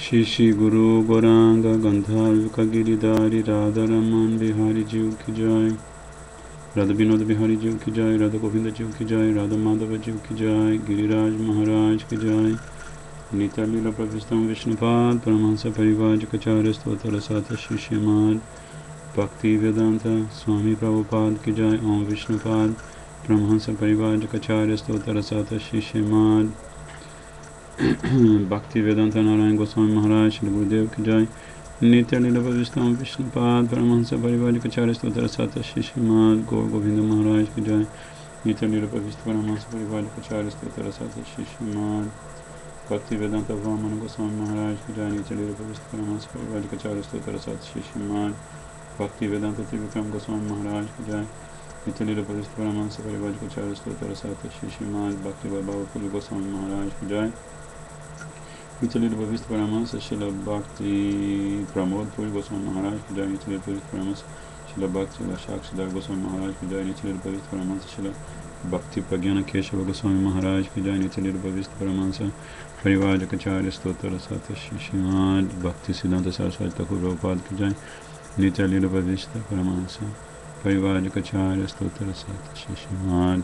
Shishi Guru Goranga Gandharva Giridhari Radharaman Bihari Jiv Ki Jai, Radha Vinod Bihari Jiv Ki Jai, Radha Govinda Jiv Ki Jai, Radha Madhava Jiv Ki Jai, Giriraj Maharaj Ki Jai, Nitya Lila Pravistam Vishnupad, Paramahansa Parivajikacharya Stotara Sata Shishyamad, Bhakti Vedanta Swami Prabhupada Ki Jai, Om Vishnupad, Paramahansa Parivajikacharya Stotara Sata Shishyamad, Bhakti Vedanta Narayan Goswami Maharaj, Shri Gurudev Ki Jai, Nitya Lila Pravistam Vishnupad, Paramahansa Parivajikacharya Stotara Sata Shishyamad, Gaur Govinda Maharaj Ki Jai, Nitya Lila Pravistam Paramahansa Parivajikacharya Stotara Sata Shishyamad, Bhakti Vedanta Vamana Goswami Maharaj Ki Jai, Nitya Lila Pravistam Paramahansa Parivajikacharya Stotara Sata Shishyamad, Bhakti Vedanta Trivikram Goswami Maharaj Ki Jai, Nitya Lila Pravistam Paramahansa Parivajikacharya Stotara Sata Shishyamad, Bhakti Vaibhava Puri Goswami Maharaj Ki Jai, Nitya Lila Pravistam Paramahansa Srila Bhakti Pramod Puri Goswami Maharaj Ki Jai, Nitya Lila Pravistam Paramahansa Srila Bhakti Lashakshidhar Goswami Maharaj Ki Jai, Nitya Lila Pravistam Paramahansa Srila Bhakti Pragyana Keshava Goswami Maharaj Ki Jai, Nitya Lila Pravistam Paramahansa Parivajikacharya Stotara Sata Shishyamad, Bhakti Siddhanta Saraswati Thakur Prabhupada Ki Jai, Nitya Lila Pravistam Paramahansa Parivajikacharya Stotara Sata Shishyamad,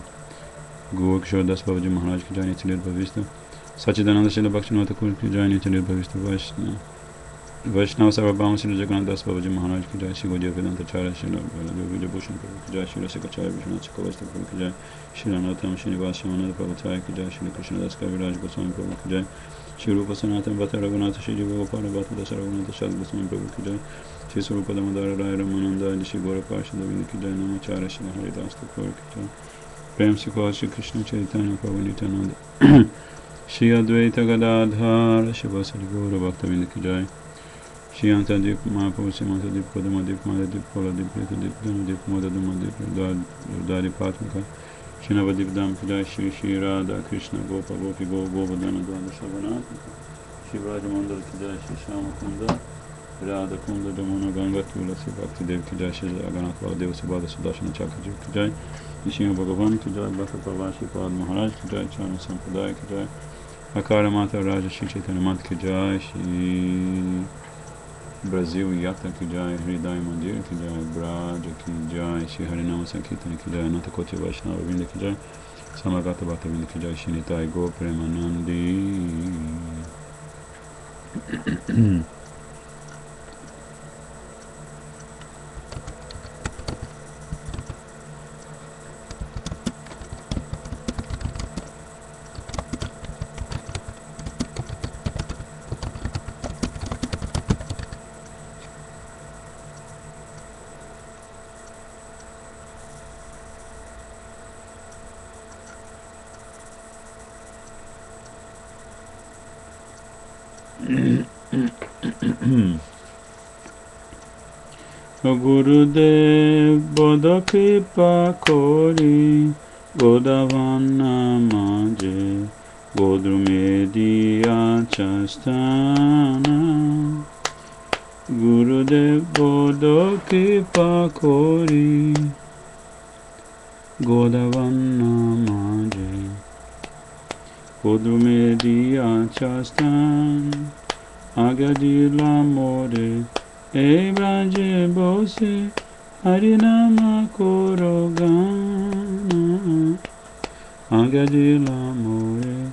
Gaur Kishore Das Babaji Maharaj Ki Jai, Nitya Lila Pravistam Sachidananda Srila Bhaktivinoda Thakur Ki Jai, Nitya Lila Pravistam Vaishnava Sarvabhauma Srila Jagannath Das Babaji Maharaj Ki Jai, Shri Gaudiya Vedanta Acharya Srila Vijay Bhushan Prabhu Ki Jai, Shri Rasikacharya Vishwanath Chakravarti Prabhu Ki Jai, Shri Anattam Srinivas Shivananda Prabhupada Ki Jai, Shri Krishnadas Kaviraj Goswami Prabhu Ki Jai, Shri Rupa Sanatana Bhatta Raghunatha Shri Jiva Gopala Bhatta Dasa Raghunatha Shad Goswami Prabhu Ki Jai, Shri Swarupa Damodara Rai Ramananda Shri Gaura Parshad Govinda Ki Jai, Namacharya Shri Haridas Thakur Ki Jai, Prem Sikha Shri Krishna Chaitanya Prabhu Nityananda Shri Advaita Gadadhar Shivasari Gaura Bhaktavinda Ki Jai, Shri Antadip Mahaprabhu Simantadip Kodamadip Madhadip Koladip Retadip Dhanadip Modadamadip Dardari Patmaka Shri Navadip Dham Ki Jai, Shri Shri Radha Krishna Gopa Gopi Govardhana Dwada Shavanatmaka Shri Vrajamandal Ki Jai, Shri Shama Kunda Radha Kunda Damona Ganga Tulasi Bhakti Dev Ki Jai, Shri Jagannath Baladev Subhada Sudashana Chakra Ki Jai, Shri Bhagavan Ki Jai, Bhakta Pravashi Pad Maharaj Ki Jai, Charna Sampradaya Ki Jai, Akara Mata Raja Shri Chaitanya Mat Ki Jai, Shri Brasil Yatra Ki Jai, Hridaya Mandir Ki Jai, Braja Ki Jai, Shri Harinama Sankirtana Ki Jai, Ananta Koti Vaishnava Vinda Ki Jai, Samagata Bhakta Vinda Ki Jai, Shri Nitai Go Premanandi. Gurudev Bodha Kripa Kori Godavana Maje Godrumedia Chastana Gurudev Bodha Kripa Kori Godavana Maje Godrumedia Chastana Agadila More E Braje Bose Harinama Korogana Agadila More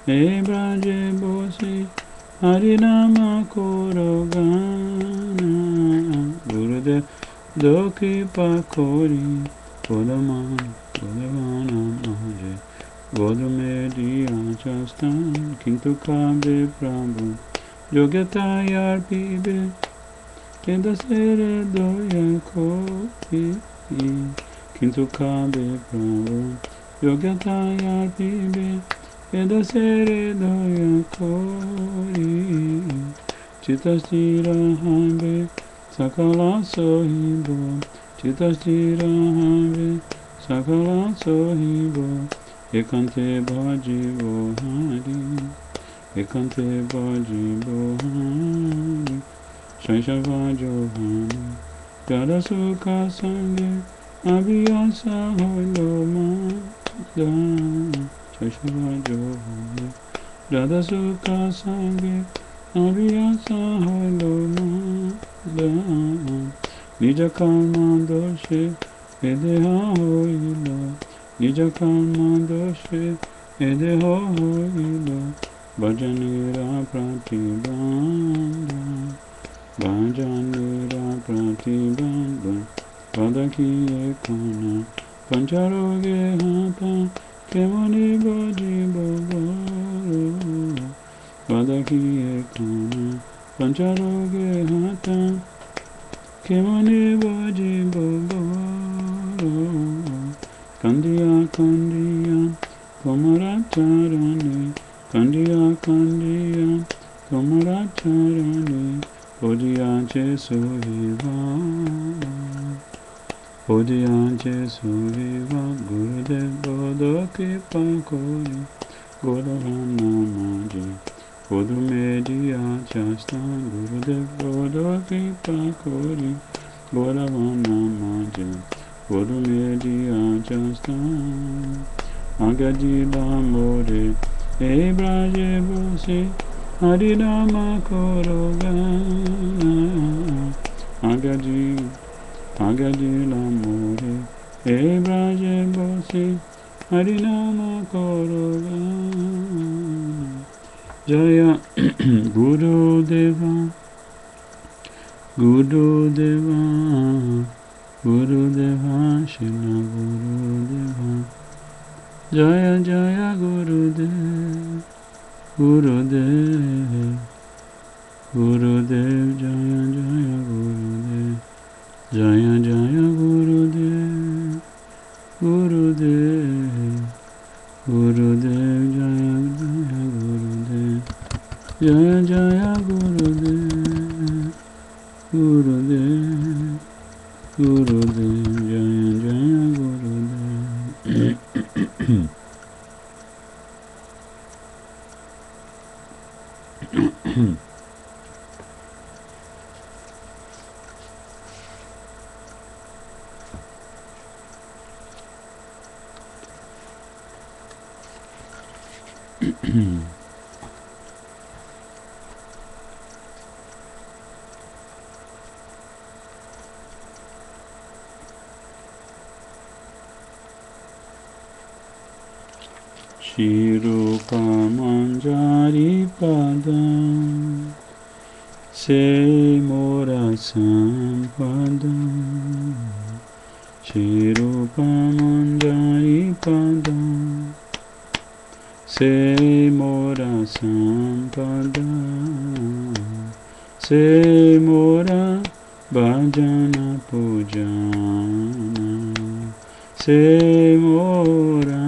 E Braje Bose Harinama Korogana Gurudev Doki Pakori Godavana Maje Godumedi Achastan Kintu Kabe Prabhu Yogatayar Pibe Kenda Sere Doya Kopi Kintu Kabe Prabhu Yogatayar Pibe Kenda Sere Doya Kori Chitastira Hambe Sakala Sohibo Chitastira Hambe Sakala Sohibo Ekante Bhajivo Hari Ekante Bhajivo Hari Shaishava Johani Jada Sukha Sange Abhyasa Holo Mada Shaishava Johani Jada Sukha Sange abhyasa holo manda, nija karma doshe edeha hoilo, nija karma doshe edeha hoilo, bhajanira pratibandha, bhajanira pratibandha, vadakiye kana, pancharoge hata, kemani bhaji bhavaro, vadakiye kana, pancharoge hata, kemani bhaji bhavaro, kandiya kandiya, komaracharane, kandiya kandiya, komaracharane, podiyache suhiva, podiyache suhiva, Gurudev bodo kripa kori, Godavana maji, Godu mediya chastan, Gurudev bodo kripa kori, Godavana maji, Godu mediya chastan, Agadila more, Ebraje bose, Harinama koroga, Agadila more, Ebraje bose, Harinama koroga, Jaya Gurudeva, Gurudeva, Gurudeva, Shila Gurudeva, Jaya Jaya Gurudev, Gurudev, Gurudev, Jaya Jaya Gurudev, Jaya Jaya Gurudev, Gurudev, Gurudev, Jaya Jaya Gurudev, Jaya Jaya Gurudev, Gurudev, Gurudev, Jaya Jaya Gurudev. Shirupa manjari padam, se mora sampadam. Shirupa manjari padam, se mora sampadam. Se mora bhajana pujana, se mora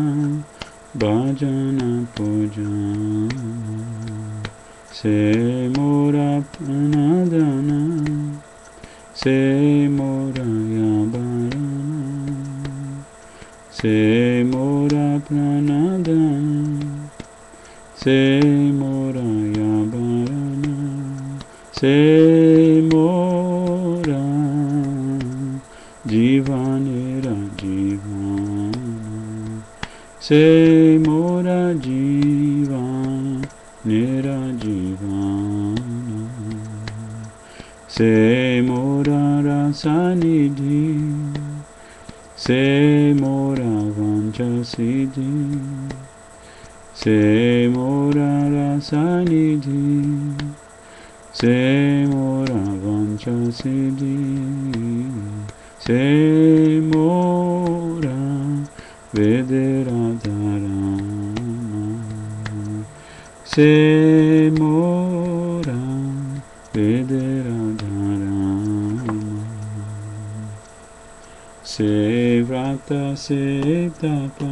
bhajana pujana, se mora pranadana, se mora yabarana, se mora pranadana, se mora yabarana, se mora jivanera jivana, se mora jivanera jivana, se mora rasanidhi, se mora vanchasiddhi, se mora rasanidhi, se mora vanchasiddhi, se mora Vederadharana, se mora Vederadharana, se vrata se tapa,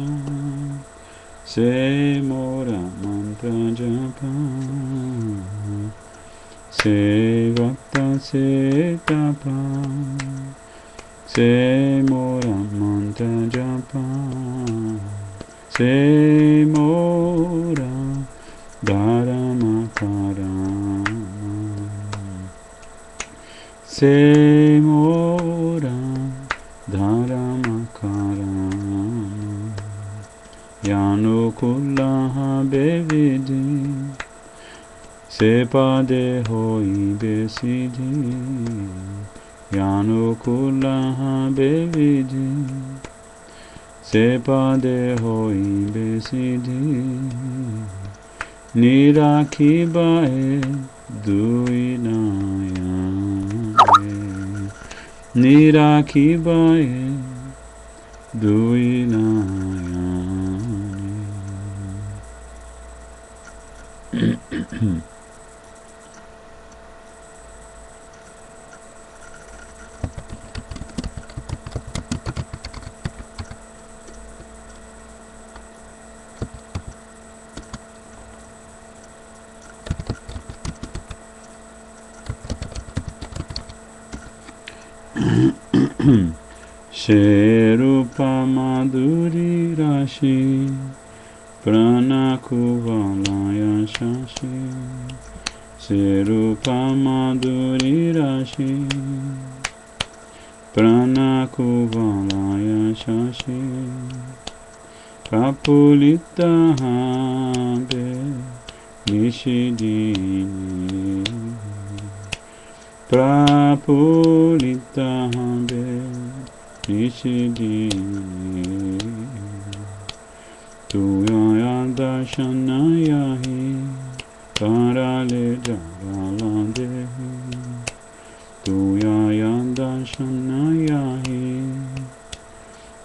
se mora mantra japa, se vrata se tapa, se mora mantra japa, se mora dharma karama, se mora dharma karama, yano kullaha bevidi, Sepade hoi besidi, Yanukula bevidi. Sepade hoi besidi, Nirakibae duinayane. Nirakibae duinayane. Sherupa Madhuri Rashi Prana Kuvalaya Shashi Sherupa Madhuri Rashi Prana Kuvalaya Shashi Kapulita Habe Nishidini Prapulita Habe Nishidini Tuyaya Darshanayahi Karale Jaraladehi Tuyaya Darshanayahi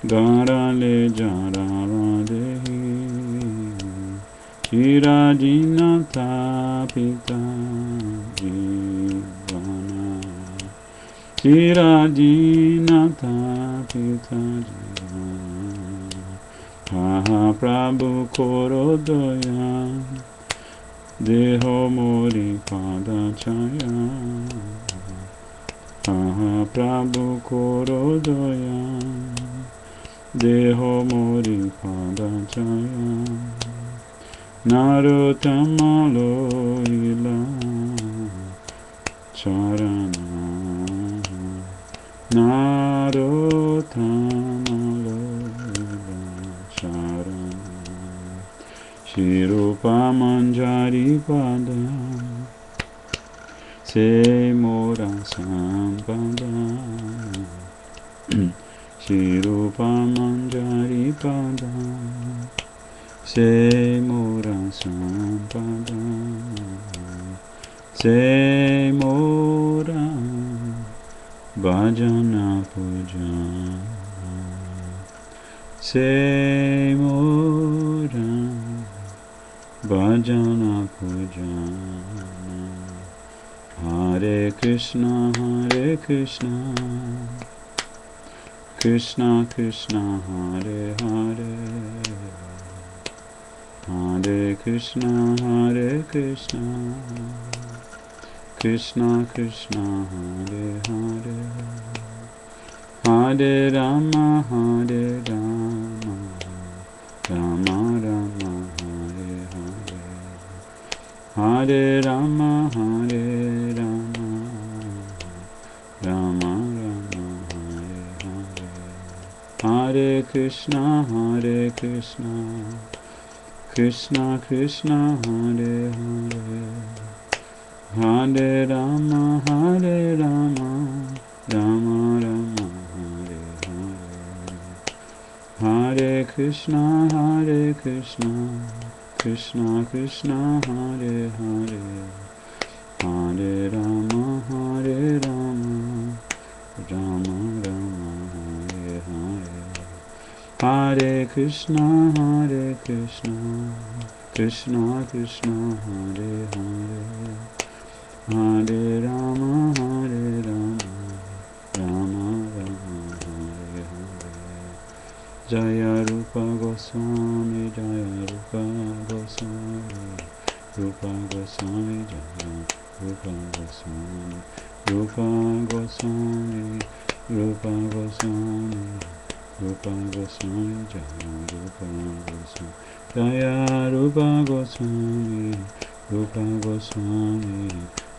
Garale Jaraladehi Chirajinata Pita Jivana Chirajinata Pita Jivana Maha Prabhu Korodoya Deho Mori Padachaya Maha Prabhu Korodoya Deho Mori Padachaya Narottama Lohila Charana Narottama Lohila Charana Shirupa Manjari Pada Se Mora Sampada Shirupa Manjari Pada Se Mora Sampada Se Mora Bhajana Pujana Se Mora Bhajana Pujana Hare Krishna Krishna Krishna Hare Hare Hare Krishna Krishna Krishna Hare Hare Hare Rama Rama Rama Hare Hare Hare Rama Rama Rama Hare Hare Hare Krishna Krishna Krishna Hare Hare Hare Rama Rama Rama Hare Hare Hare Krishna Krishna Krishna Hare Hare Hare Rama Rama Rama Hare Hare Hare Krishna Krishna Krishna Hare Hare Hare Rama Rama Rama Hare Hare Jaya Rupa Goswami Jaya Rupa Goswami Rupa Goswami Jaya Rupa Goswami Rupa Goswami Rupa Goswami Rupa Goswami Jaya Rupa Goswami Jaya Rupa Goswami Rupa Goswami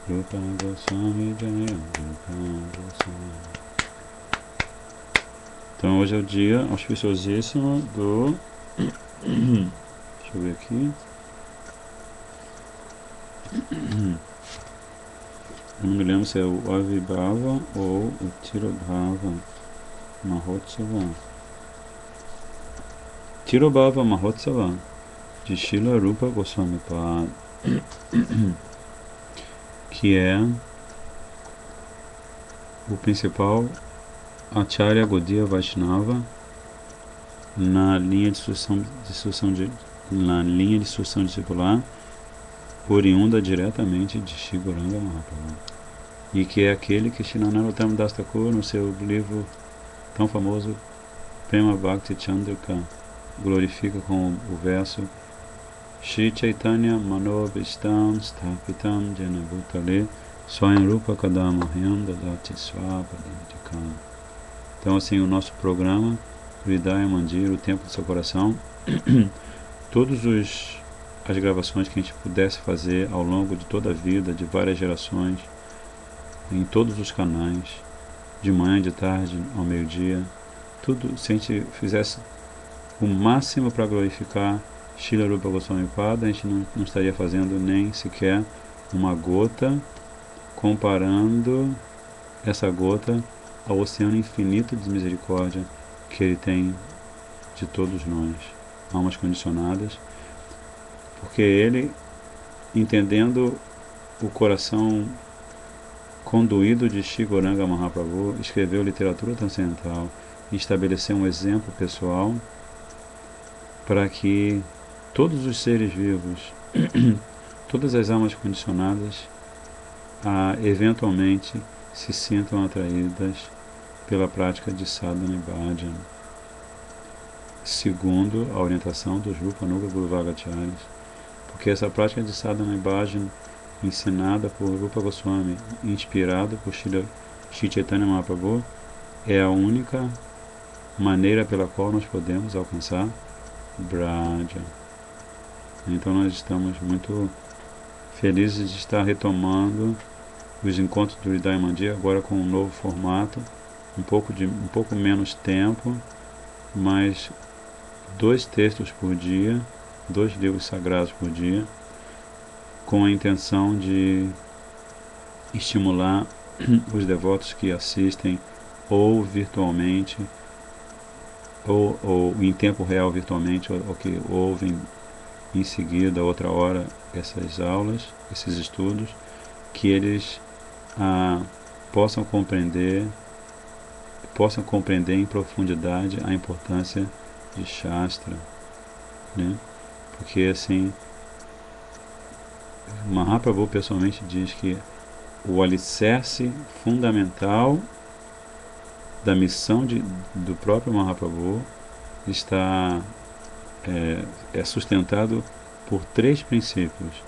Rupa Goswami Jaya Rupa Goswami. Então hoje é o dia auspiciosíssimo do deixa eu ver aqui Eu não me lembro se é o Avibhava ou o Tirobhava Mahotsava. Tirobhava Mahotsava de Srila Rupa Goswami Pad, que é o principal Acharya Gaudiya Vaishnava na linha de sucessão discipular, oriunda diretamente de Shri Gauranga Mahaprabhu, e que é aquele que Shri Narottam Das Thakur, no seu livro tão famoso Prema Bhakti Chandrika, glorifica com o verso Shri Chaitanya Manobhishtam Sthapitam Jena Bhutale Swayam Rupa Kadamahyam Dadati Swapadintikam. Então, assim, o nosso programa Hridaya Mandir, o Templo do Seu Coração, todas as gravações que a gente pudesse fazer ao longo de toda a vida, de várias gerações, em todos os canais, de manhã, de tarde, ao meio-dia, tudo, se a gente fizesse o máximo para glorificar Srila Rupa Goswami Pada, a gente não estaria fazendo nem sequer uma gota, comparando essa gota ao oceano infinito de misericórdia que ele tem de todos nós, almas condicionadas, porque ele, entendendo o coração conduído de Shri Gauranga Mahaprabhu, escreveu literatura transcendental e estabeleceu um exemplo pessoal para que todos os seres vivos, todas as almas condicionadas, eventualmente se sintam atraídas pela prática de sadhana e bhajan, segundo a orientação dos Rupa Nuga Guru Vagacharyas, porque essa prática de sadhana e bhajan ensinada por Rupa Goswami, inspirado por Shri Chaitanya Mahaprabhu, é a única maneira pela qual nós podemos alcançar Braja. Então nós estamos muito felizes de estar retomando os encontros do Hridaya Mandir, agora com um novo formato, um pouco menos tempo, mas 2 textos por dia, 2 livros sagrados por dia, com a intenção de estimular os devotos que assistem ou virtualmente, ou em tempo real virtualmente, ou que ouvem em seguida, outra hora, essas aulas, esses estudos, que eles possam compreender em profundidade a importância de Shastra, né? Porque assim, Mahaprabhu pessoalmente diz que o alicerce fundamental da missão do próprio Mahaprabhu é sustentado por 3 princípios: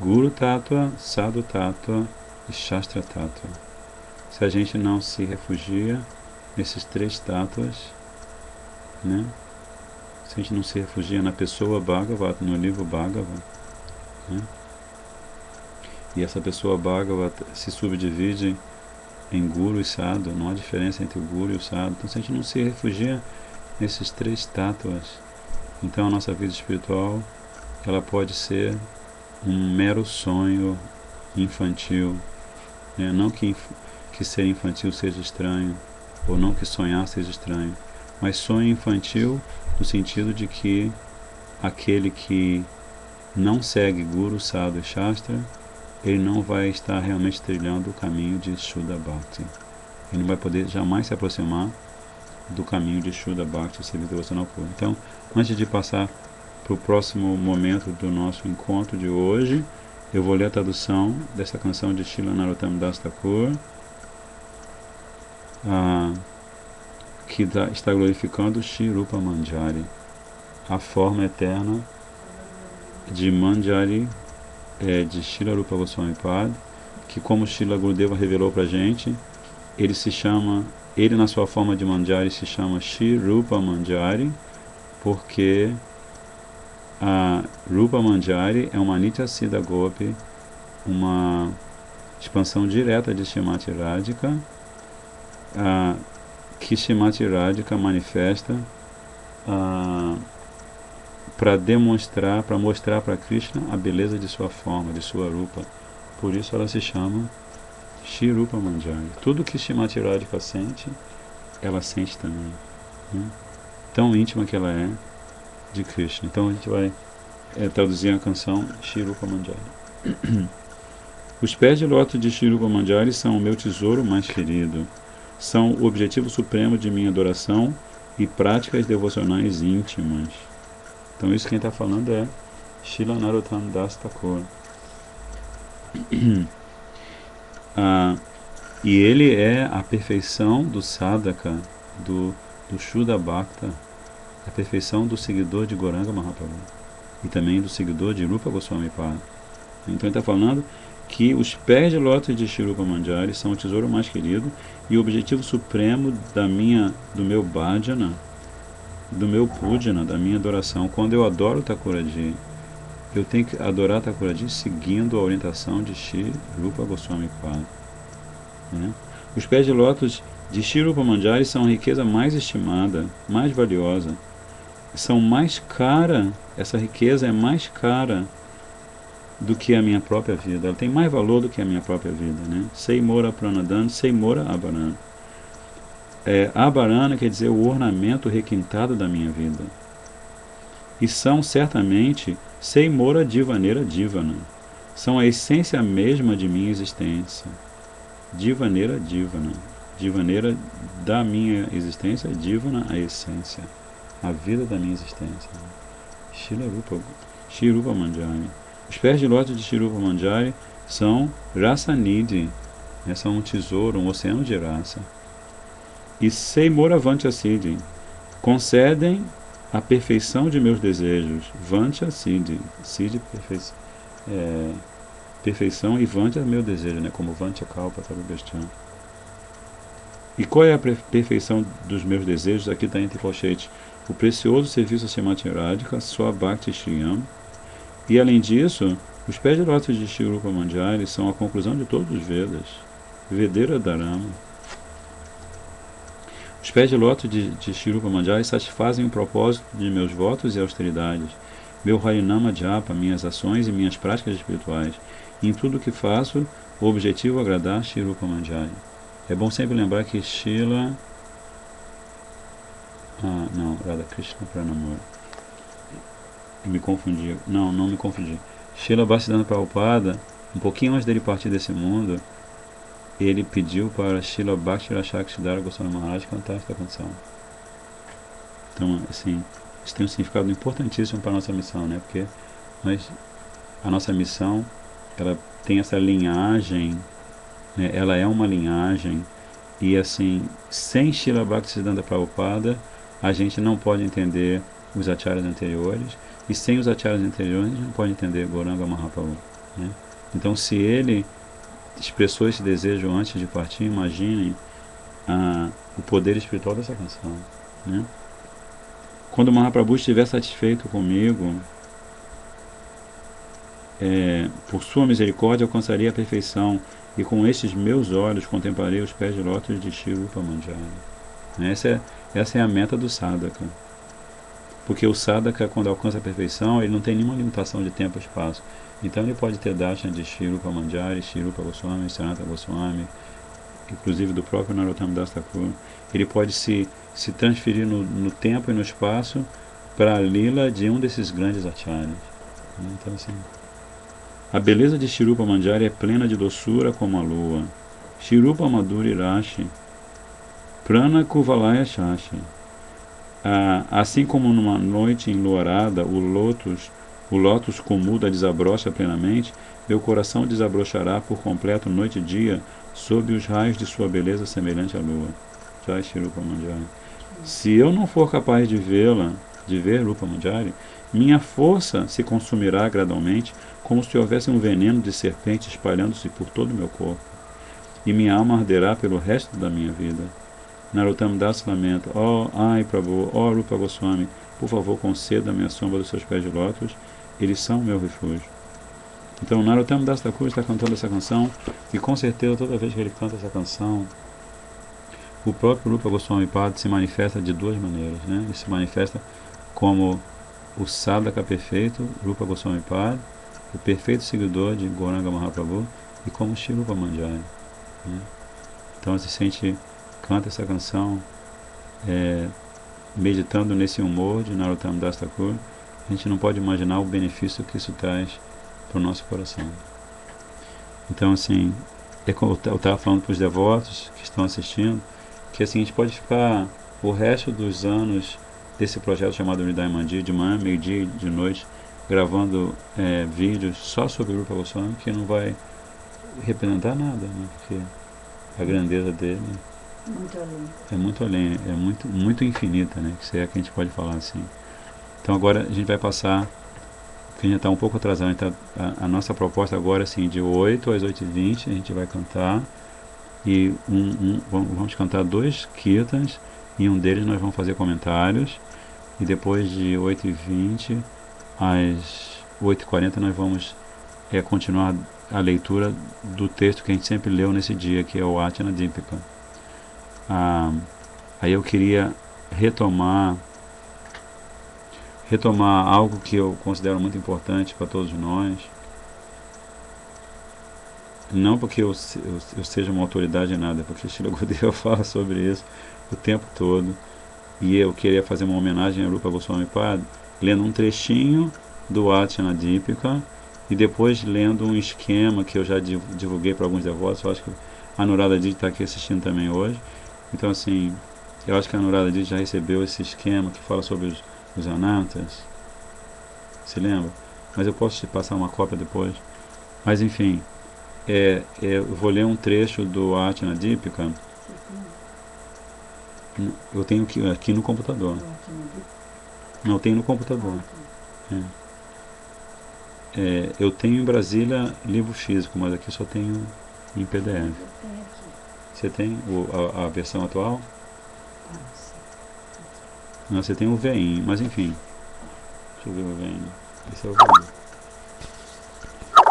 Guru Tattva, Sadhu Tattva e Shastra Tattva. Se a gente não se refugia nesses 3 tattvas, né? Se a gente não se refugia na pessoa Bhagavat, no livro Bhagavat, né? E essa pessoa Bhagavat se subdivide em Guru e Sadhu, não há diferença entre o Guru e o Sadhu. Então, se a gente não se refugia nesses 3 tattvas, então a nossa vida espiritual ela pode ser um mero sonho infantil, né? Não que ser infantil seja estranho, ou não que sonhar seja estranho, mas sonho infantil no sentido de que aquele que não segue Guru, Sadhu e Shastra, ele não vai estar realmente trilhando o caminho de Shuddha Bhakti. Ele não vai poder jamais se aproximar do caminho de Shuddha Bhakti, serviço devocional puro. Então, antes de passar para o próximo momento do nosso encontro de hoje, eu vou ler a tradução dessa canção de Srila Narottam Das Thakur, que está glorificando Shri Rupa Manjari, a forma eterna de Manjari, de Srila Rupa Goswami Pad, que, como Srila Gurudeva revelou para a gente, ele na sua forma de Manjari se chama Shri Rupa Manjari, porque a Rupa Manjari é uma Nitya Siddha Gopi, uma expansão direta de Srimati Radhika, que Srimati Radhika manifesta para mostrar para Krishna a beleza de sua forma, de sua rupa. Por isso ela se chama Shri Rupa Manjari. Tudo que Srimati Radhika sente, ela sente também, né? Tão íntima que ela é de Krishna. Então a gente vai traduzir a canção Shri Rupa Manjari. Os pés de lótus de Shri Rupa Manjari são o meu tesouro mais querido. São o objetivo supremo de minha adoração e práticas devocionais íntimas. Então isso quem está falando é Srila Narottam Das Thakur. E ele é a perfeição do sadhaka, do Shuddha Bhakta, a perfeição do seguidor de Gauranga Mahaprabhu e também do seguidor de Rupa Goswami Pada. Então ele está falando que os pés de lótus de Shri Rupa Manjari são o tesouro mais querido e o objetivo supremo do meu bhajana, do meu pujana, da minha adoração. Quando eu adoro Thakuraji, eu tenho que adorar Thakuraji seguindo a orientação de Shri Rupa Goswami Pada, né? Os pés de lótus de Shri Rupa Manjari são a riqueza mais estimada, mais valiosa. São mais cara, essa riqueza é mais cara do que a minha própria vida. Ela tem mais valor do que a minha própria vida, né? Seimora Pranadan, Seimora Abharana. Abharana quer dizer o ornamento requintado da minha vida. E são certamente Seimora Divaneira Divana. São a essência mesma de minha existência. Divaneira Divana. Divaneira da minha existência, Divana a essência, a vida da minha existência. Shri Rupa Manjari. Os pés de lótus de Shri Rupa Manjari são Rasanidhi, são um tesouro, um oceano de rasa. E Seimora Vancha Siddhi, concedem a perfeição de meus desejos. Vancha Siddhi, Siddhi perfeição e Vancha meu desejo, né? Como Vancha Kalpa Tarubhashtam. E qual é a perfeição dos meus desejos? Aqui está entre colchetes o precioso serviço a Srimati Radhika, sua Bhakti Shriyam. E além disso, os pés de lótus de Shri Rupa Manjari são a conclusão de todos os Vedas. Vedera Dharma. Os pés de lótus de Shri Rupa Manjari satisfazem o propósito de meus votos e austeridades, meu Harinama Japa, minhas ações e minhas práticas espirituais. E em tudo o que faço, o objetivo é agradar Shri Rupa Manjari. É bom sempre lembrar que Srila... Radha Krishna Pranamura. Me confundi. Não me confundi. Srila Bhaktisiddhanta Prabhupada, um pouquinho antes dele partir desse mundo, ele pediu para Srila Bhakti Rakshakshidhara Goswami Maharaj cantar esta canção. Então, assim, isso tem um significado importantíssimo para a nossa missão, né? Porque a nossa missão, ela tem essa linhagem, né? Ela é uma linhagem, e assim, sem Srila Bhaktisiddhanta Prabhupada, a gente não pode entender os acharyas anteriores, e sem os acharyas anteriores, a gente não pode entender Gauranga Mahaprabhu, né? Então, se ele expressou esse desejo antes de partir, imaginem o poder espiritual dessa canção, né? Quando o Mahaprabhu estiver satisfeito comigo, por sua misericórdia alcançarei a perfeição, e com estes meus olhos contemplarei os pés de lótus de Shri Rupa Manjari. Essa é a meta do sadhaka. Porque o sadhaka, quando alcança a perfeição, ele não tem nenhuma limitação de tempo e espaço. Então ele pode ter darshan de Shri Rupa Manjari, Shri Rupa Goswami, Sanatana Goswami, inclusive do próprio Narottam Das Thakur. Ele pode se transferir no tempo e no espaço para a lila de um desses grandes acharyas. Então, assim, a beleza de Shri Rupa Manjari é plena de doçura como a lua. Shri Rupa Madhuri Rashi, Prana Kuvalaya Shashi. Assim como numa noite enluarada o lótus Kumuda desabrocha plenamente, meu coração desabrochará por completo noite e dia sob os raios de sua beleza semelhante à lua. Jai Shri Rupa Manjari. Se eu não for capaz de ver Rupa Manjari, minha força se consumirá gradualmente, como se houvesse um veneno de serpente espalhando-se por todo o meu corpo, e minha alma arderá pelo resto da minha vida. Narottam Das lamenta: Prabhu, Rupa Goswami, por favor conceda-me a sombra dos seus pés de lótus, eles são o meu refúgio. Então Narottam Das Thakur está cantando essa canção, e com certeza toda vez que ele canta essa canção, o próprio Rupa Goswami Pada se manifesta de duas maneiras, né? Ele se manifesta como o sadhaka perfeito, Rupa Goswami Pad, o perfeito seguidor de Gauranga Mahaprabhu, e como Shri Rupa Manjari, né? Então se sente, canta essa canção meditando nesse humor de Narottam Das Thakur, a gente não pode imaginar o benefício que isso traz para o nosso coração. Então, assim, eu estava falando para os devotos que estão assistindo, que assim, a gente pode ficar o resto dos anos desse projeto chamado Hridaya Mandir, de manhã, meio-dia e de noite, gravando vídeos só sobre o Rupa Goswami, que não vai representar nada, né? Porque a grandeza dele Muito além. é muito além, é muito, muito infinita, né? Que é que a gente pode falar assim. Então agora a gente vai passar, que a gente está um pouco atrasado, então a nossa proposta agora é assim, de 8 às 8h20 a gente vai cantar, e vamos cantar 2 kirtans, e um deles nós vamos fazer comentários, e depois de 8h20 às 8h40 nós vamos continuar a leitura do texto que a gente sempre leu nesse dia, que é o Atana Dipika. Aí eu queria retomar algo que eu considero muito importante para todos nós, não porque eu seja uma autoridade em nada, porque Srila Gurudeva fala sobre isso o tempo todo, e eu queria fazer uma homenagem a Rupa Goswami Pad, lendo um trechinho do Atana Dipika, e depois lendo um esquema que eu já divulguei para alguns devotos. Eu acho que a Anuradha Didi está aqui assistindo também hoje, então assim, eu acho que a Anuradha Didi já recebeu esse esquema que fala sobre os anantas, se lembra? Mas eu posso te passar uma cópia depois. Mas enfim, eu vou ler um trecho do Atana Dipika. Eu tenho aqui no computador. Não, eu tenho no computador. Eu tenho em Brasília livro físico, mas aqui só tenho em PDF. Você tem a versão atual? Não, você tem o VEIN, mas enfim. Deixa eu ver o VEIN. Esse é o VEIN.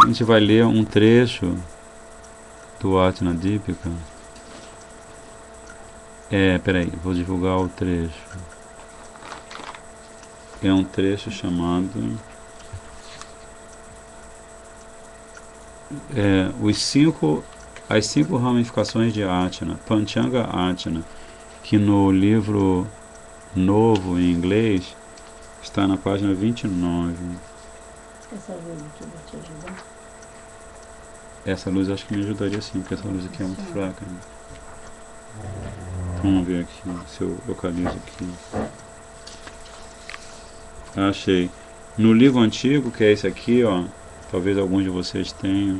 A gente vai ler um trecho do Atana Dipika. Peraí, vou divulgar o trecho. É um trecho chamado as 5 ramificações de Atana, Panchanga Atana, que no livro novo em inglês está na página 29. Essa luz aqui vai te ajudar? Essa luz acho que me ajudaria sim, porque essa luz aqui é muito fraca, né? Vamos ver aqui se eu localizo aqui. Achei. No livro antigo, que é esse aqui, ó, talvez alguns de vocês tenham.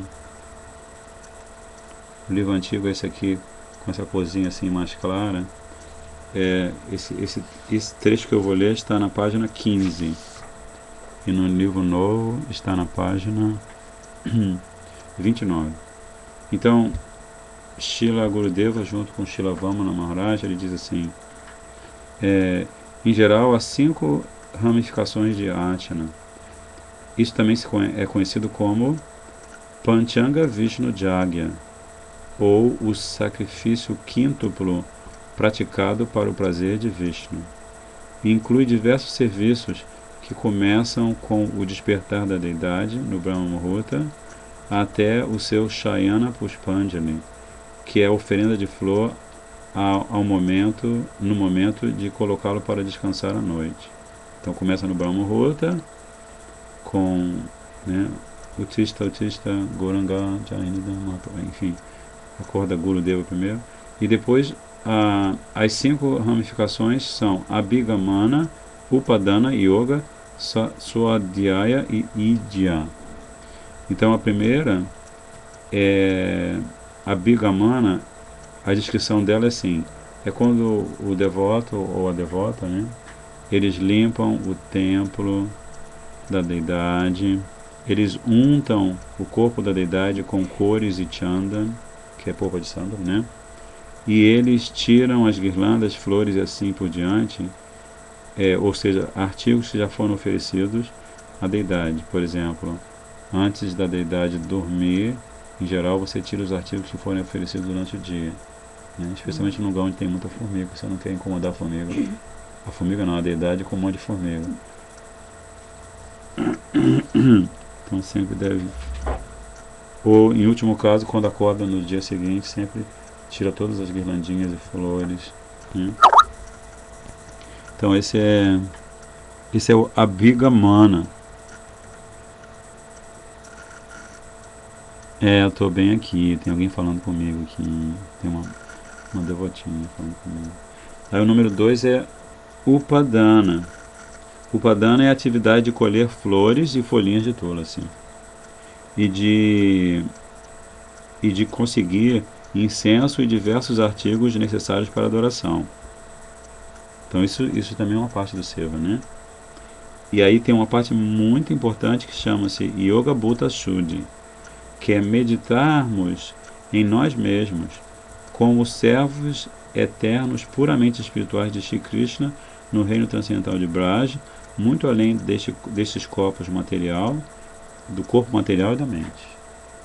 O livro antigo é esse aqui, com essa corzinha assim mais clara. Esse trecho que eu vou ler está na página 15. E no livro novo está na página 29. Então, Srila Gurudeva, junto com Srila Vamana Maharaj, ele diz assim: em geral, há 5 ramificações de Atana. Isso também é conhecido como Panchanga Vishnu Jagya, ou o sacrifício quíntuplo praticado para o prazer de Vishnu. E inclui diversos serviços que começam com o despertar da deidade no Brahma Muhurta até o seu Shayana Pushpanjali, que é a oferenda de flor no momento de colocá-lo para descansar à noite. Então começa no Brahma Muhurta com, né, Utista, Gauranga, Jainidam, enfim, acorda Gurudeva primeiro, e depois as 5 ramificações são Abhigamana, Upadana, Yoga, Swadhyaya e Idya. Então a primeira é Abhigamana. A descrição dela é assim: é quando o devoto ou a devota, né, eles limpam o templo da deidade, eles untam o corpo da deidade com cores e chandan, que é polpa de sândalo, né? E eles tiram as guirlandas, flores e assim por diante, ou seja, artigos que já foram oferecidos à deidade. Por exemplo, antes da deidade dormir, em geral você tira os artigos que forem oferecidos durante o dia, né? Especialmente num lugar onde tem muita formiga, você não quer incomodar a formiga. A formiga não, a deidade com um monte de formiga. Então sempre deve. Ou, em último caso, quando acorda no dia seguinte, sempre tira todas as guirlandinhas e flores, né? Então esse é o Abhigamana. Eu tô bem aqui, tem alguém falando comigo aqui, tem uma devotinha falando comigo. Aí o número 2 é Upadana. Upadana é a atividade de colher flores e folhinhas de tulasi e de conseguir incenso e diversos artigos necessários para adoração. Então isso também é uma parte do seva, né? E aí tem uma parte muito importante que chama-se Yoga Bhuta Shuddhi, que é meditarmos em nós mesmos como servos eternos puramente espirituais de Shri Krishna no reino transcendental de Braj, muito além destes corpos material, do corpo material e da mente.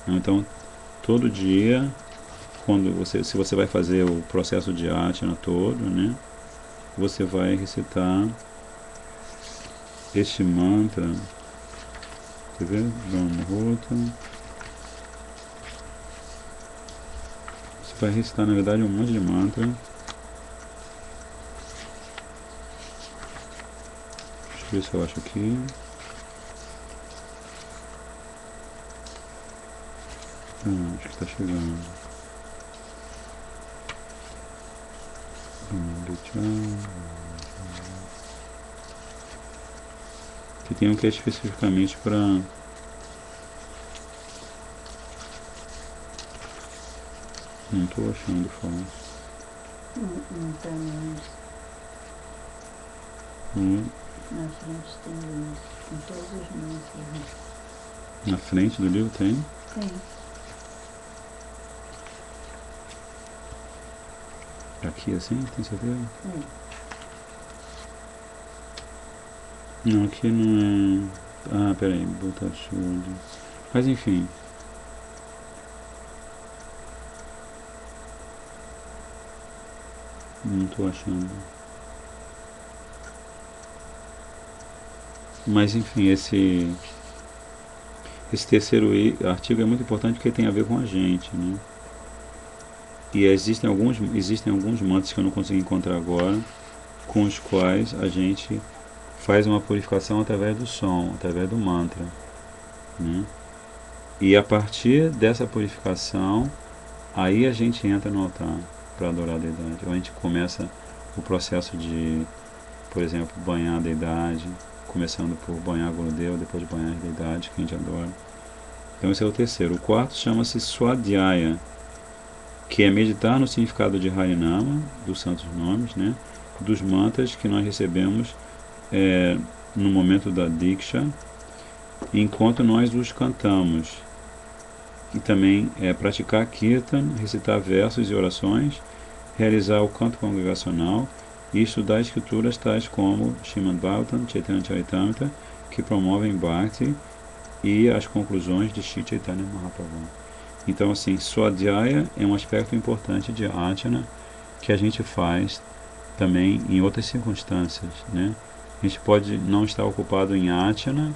Então, todo dia, se você vai fazer o processo de Ajna todo, né, você vai recitar este mantra. Quer ver? Brahma-Muhurta. Você vai recitar, na verdade, um monte de mantra. Deixa eu ver se eu acho aqui. Acho que está chegando. Que tem um que é especificamente para... Não estou achando fácil. Não está na frente tem luz, com todos os mantras. Na frente do livro tem? Tem. Aqui assim, tem certeza? Tem. Não, aqui não é... peraí, botar show. Mas enfim. Não estou achando. Mas enfim, esse terceiro artigo é muito importante porque tem a ver com a gente, né? E existem alguns mantras que eu não consigo encontrar agora, com os quais a gente faz uma purificação através do som, através do mantra, né? E a partir dessa purificação, aí a gente entra no altar para adorar a deidade. Ou a gente começa o processo de, por exemplo, banhar a deidade, começando por banhar Gurudeva, depois de banhar a deidade que a gente adora. Então esse é o terceiro. O quarto chama-se Swadhyaya, que é meditar no significado de Harinama, dos santos nomes, né? Dos mantras que nós recebemos no momento da Diksha, enquanto nós os cantamos. E também praticar Kirtan, recitar versos e orações, realizar o canto congregacional e estudar escrituras tais como Srimad Bhagavatam, Chaitanya Charitamrita, que promovem Bhakti, e as conclusões de Shri Chaitanya Mahaprabhu. Então, assim, Swadhyaya é um aspecto importante de Ajna que a gente faz também em outras circunstâncias, né? A gente pode não estar ocupado em Ajna,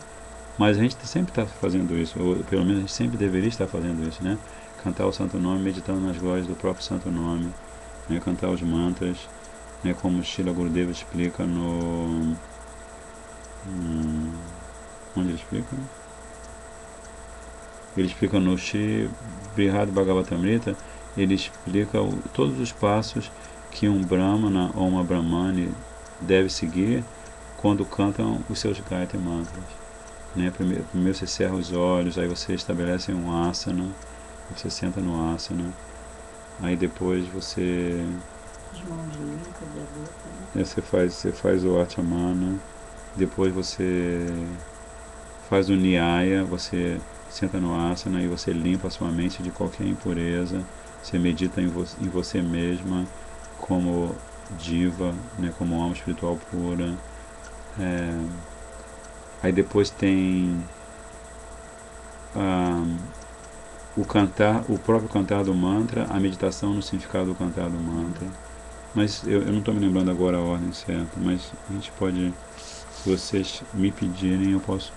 mas a gente sempre está fazendo isso, ou pelo menos a gente sempre deveria estar fazendo isso, né? Cantar o Santo Nome, meditando nas glórias do próprio Santo Nome, né? Cantar os mantras, né? Como Srila Gurudeva explica no... onde ele explica? Ele explica no Shri Brihad Bhagavatamrita, ele explica todos os passos que um Brahmana ou uma Brahmani deve seguir quando cantam os seus Gayatri Mantras. Né? Primeiro você cerra os olhos, aí você estabelece um asana, você senta no asana, aí depois você... As mãos limpas da boca, né? Você faz o Achamana, depois você faz o Nyaya, você senta no asana e você limpa a sua mente de qualquer impureza, você medita em você mesma como diva, né, como alma espiritual pura. Aí depois tem o próprio cantar do mantra, a meditação no significado do cantar do mantra. Mas eu não estou me lembrando agora a ordem certa, mas a gente pode, se vocês me pedirem, eu posso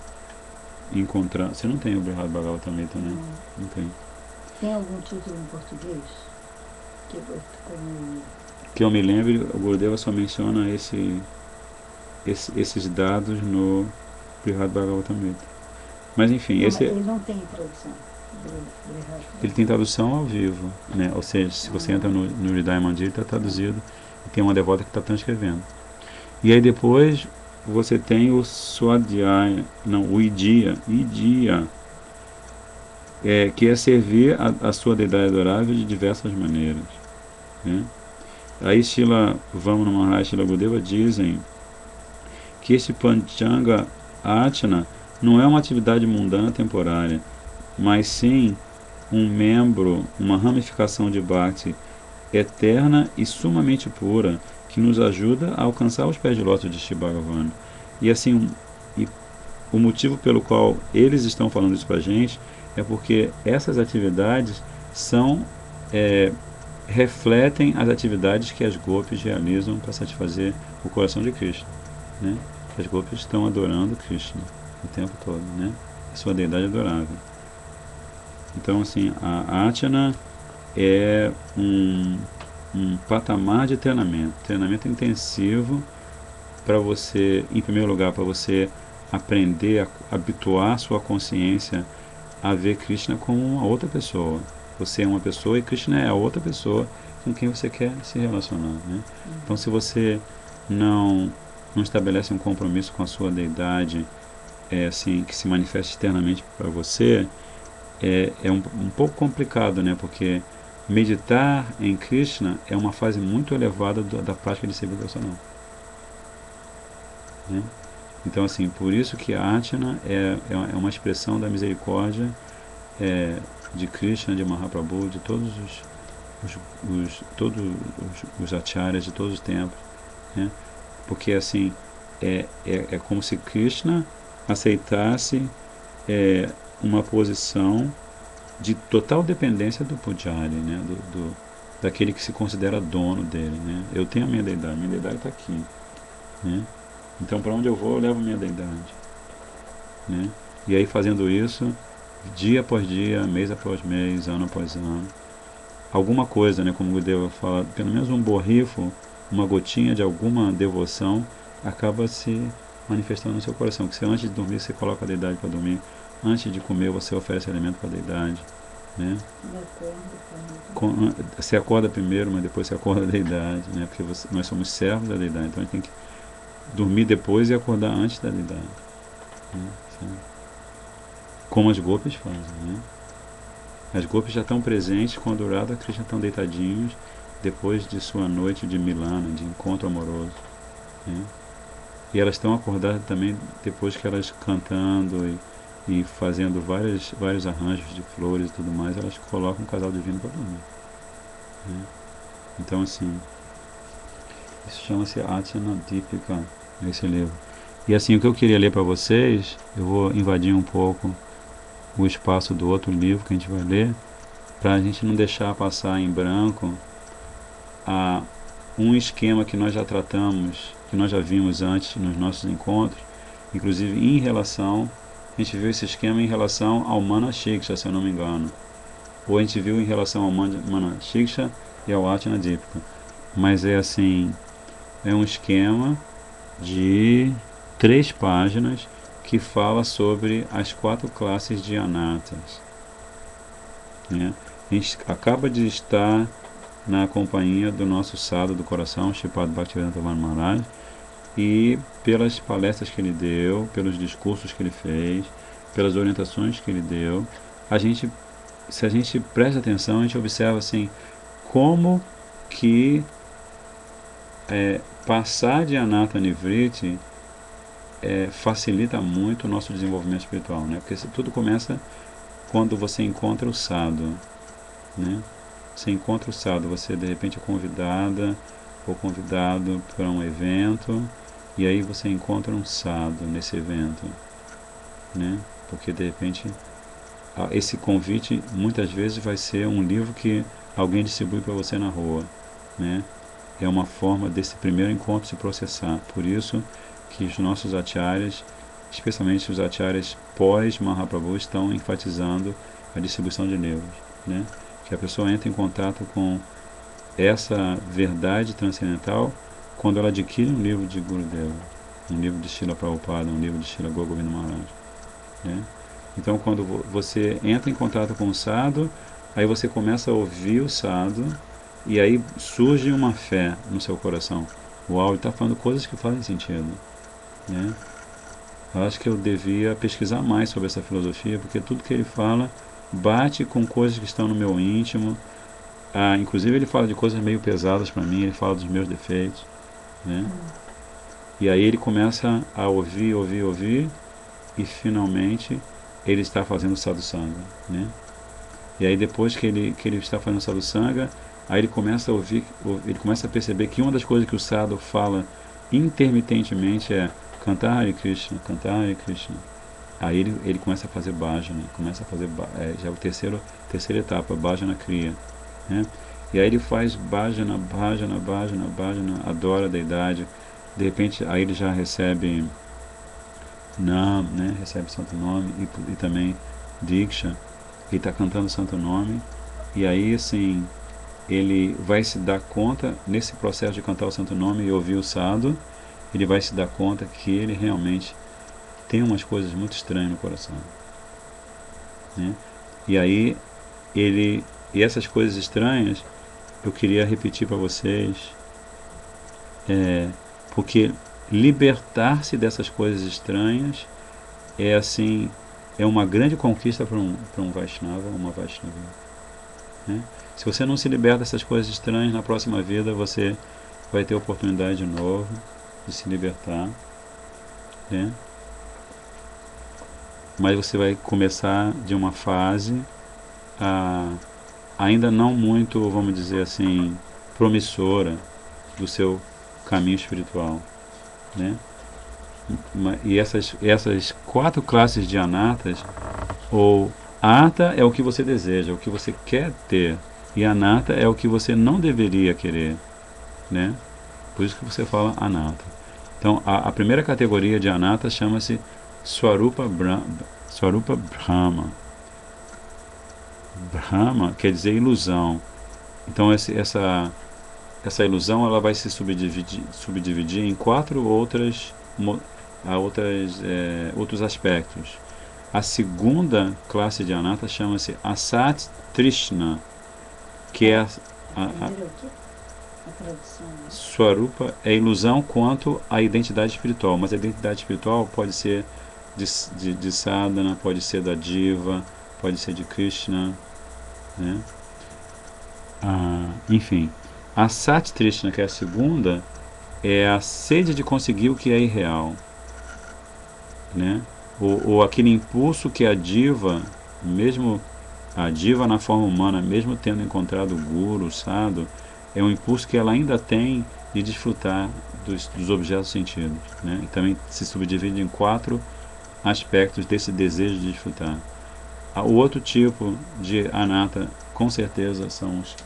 encontrar... Você não tem o Brihad Bhagavatamrita, né? Não. Não tem. Tem algum título em português? Que como... Que eu me lembre, o Gurudeva só menciona esses dados no Brihad Bhagavatamrita. Mas enfim, Não, esse... ele não tem tradução. Ele tem tradução ao vivo, né? Ou seja, se você entra no Hridaya Mandir, está traduzido, e tem uma devota que está transcrevendo. E aí depois você tem o Swadhyaya, não, o Idia, que é servir a sua deidade adorável de diversas maneiras, né? Aí Srila Vamana Maharaj e Srila Gurudeva dizem que esse Panchanga Archana não é uma atividade mundana temporária, mas sim um membro, uma ramificação de Bhakti eterna e sumamente pura, que nos ajuda a alcançar os pés de lótus de Shri Bhagavan. E assim, o motivo pelo qual eles estão falando isso para a gente é porque essas atividades refletem as atividades que as gopis realizam para satisfazer o coração de Krishna, né? As gopis estão adorando Krishna o tempo todo, né? A sua deidade adorável. Então, assim, a Archana é um patamar de treinamento intensivo para você, em primeiro lugar, para você aprender a habituar sua consciência a ver Krishna como uma outra pessoa. Você é uma pessoa e Krishna é a outra pessoa com quem você quer se relacionar, né? Então, se você não estabelece um compromisso com a sua deidade, assim, que se manifesta externamente para você, é um pouco complicado, né? Porque meditar em Krishna é uma fase muito elevada da prática de serviço devocional, né? Então, assim, por isso que a Archana é uma expressão da misericórdia de Krishna, de Mahaprabhu, de todos os acharyas de todos os tempos, né? Porque, assim, é como se Krishna aceitasse uma posição de total dependência do pujari, né? Daquele que se considera dono dele, né? Eu tenho a minha deidade está aqui, né? Então, para onde eu vou, eu levo a minha deidade, né? E aí, fazendo isso, dia após dia, mês após mês, ano após ano, alguma coisa, né? Como o Gurudeva fala, pelo menos um borrifo, uma gotinha de alguma devoção acaba se manifestando no seu coração. Que você, antes de dormir, você coloca a deidade para dormir. Antes de comer, você oferece alimento para a deidade, né? Você acorda primeiro, mas depois você acorda a deidade, né? Porque nós somos servos da deidade, então a gente tem que dormir depois e acordar antes da deidade, né? Como as gopis fazem, né? As gopis já estão presentes quando o Radha Krishna estão deitadinhos depois de sua noite de Milana, de encontro amoroso, né? E elas estão acordadas também depois que elas cantando e fazendo vários arranjos de flores e tudo mais, elas colocam um casal divino para dormir, né? Então, assim, isso chama-se Archana Deepika, esse livro. E assim, o que eu queria ler para vocês, eu vou invadir um pouco o espaço do outro livro que a gente vai ler, para a gente não deixar passar em branco um esquema que nós já tratamos, que nós já vimos antes nos nossos encontros, inclusive em relação, a gente viu esse esquema em relação ao Mana Shiksha, se eu não me engano, ou a gente viu em relação ao Mana Shiksha e ao Archana Deepika, mas é assim, é um esquema de 3 páginas que fala sobre as 4 classes de anatas, né? A gente acaba de estar na companhia do nosso sadhu do coração, Shripad Bhaktivedanta Maharaj, e pelas palestras que ele deu, pelos discursos que ele fez, pelas orientações que ele deu, se a gente presta atenção, a gente observa assim, como que passar de Anata Nivriti facilita muito o nosso desenvolvimento espiritual, né? Porque tudo começa quando você encontra o sadhu, né? Você encontra o sadhu, você de repente é convidada ou convidado para um evento, e aí você encontra um sadhu nesse evento, né? Porque de repente esse convite muitas vezes vai ser um livro que alguém distribui para você na rua, né? É uma forma desse primeiro encontro se processar. Por isso que os nossos acharyas especialmente os acharyas pós-Mahaprabhu, estão enfatizando a distribuição de livros, né? Que a pessoa entra em contato com essa verdade transcendental quando ela adquire um livro de Gurudeva, um livro de Srila Prabhupada, um livro de Srila Govinda Maharaj, né? Então, quando você entra em contato com o sadhu, aí você começa a ouvir o sadhu, e aí surge uma fé no seu coração. Uau, ele está falando coisas que fazem sentido, né? Eu acho que eu devia pesquisar mais sobre essa filosofia, porque tudo que ele fala bate com coisas que estão no meu íntimo. Inclusive ele fala de coisas meio pesadas para mim, ele fala dos meus defeitos, né? E aí ele começa a ouvir, e finalmente ele está fazendo sadhusanga, né? E aí depois que ele está fazendo sadhusanga, aí ele começa a ouvir, ele começa a perceber que uma das coisas que o sadhu fala intermitentemente é cantar Hare Krishna, cantar Hare Krishna. Aí ele começa a fazer bhajana, começa a fazer já é a terceira etapa, bhajana kriya, né? E aí ele faz bhajana, adora a deidade. De repente aí ele já recebe Nam, né? Recebe Santo Nome e também Diksha. Ele está cantando Santo Nome, e aí assim ele vai se dar conta, nesse processo de cantar o Santo Nome e ouvir o sadhu, ele vai se dar conta que ele realmente tem umas coisas muito estranhas no coração, né? E aí e essas coisas estranhas eu queria repetir para vocês, porque libertar-se dessas coisas estranhas é assim, é uma grande conquista para um Vaishnava, uma Vaishnava, né? Se você não se liberta dessas coisas estranhas, na próxima vida você vai ter oportunidade de novo de se libertar, né? Mas você vai começar de uma fase ainda não muito, vamos dizer assim, promissora do seu caminho espiritual, né? E essas 4 classes de anatas, ou ata é o que você deseja, o que você quer ter, e anata é o que você não deveria querer, né? Por isso que você fala anata. Então, a primeira categoria de anata chama-se Swarupa Brahma. Brahma quer dizer ilusão. Então, essa ilusão ela vai se subdividir em 4 outros aspectos. A segunda classe de anata chama-se Asat Trishna, que é a Swarupa é ilusão quanto à identidade espiritual, mas a identidade espiritual pode ser de sadhana, pode ser da diva, pode ser de Krishna, né? Enfim, a Sat Trishna, que é a segunda, é a sede de conseguir o que é irreal, né? Ou aquele impulso que a diva, mesmo a diva na forma humana, mesmo tendo encontrado o guru, o sadhu, é um impulso que ela ainda tem de desfrutar dos objetos sentidos, né? E também se subdivide em 4 aspectos desse desejo de desfrutar. O outro tipo de anata, com certeza, são os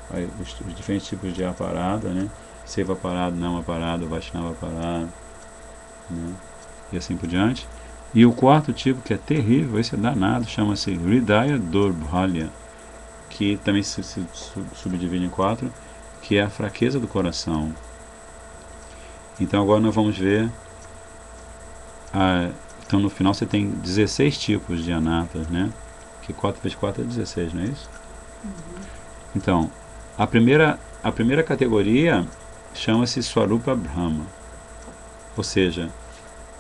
diferentes tipos de aparada, né? Seva parado, Nama parado, Vaishnava parado, né? E assim por diante. E o quarto tipo, que é terrível, esse é danado, chama-se Hridaya Durbhalya, que também se subdivide em 4, que é a fraqueza do coração. Então agora nós vamos ver, então no final você tem 16 tipos de anatas, né? Que 4 vezes 4 é 16, não é isso? Então, a primeira categoria chama-se Swarupa Brahma, ou seja,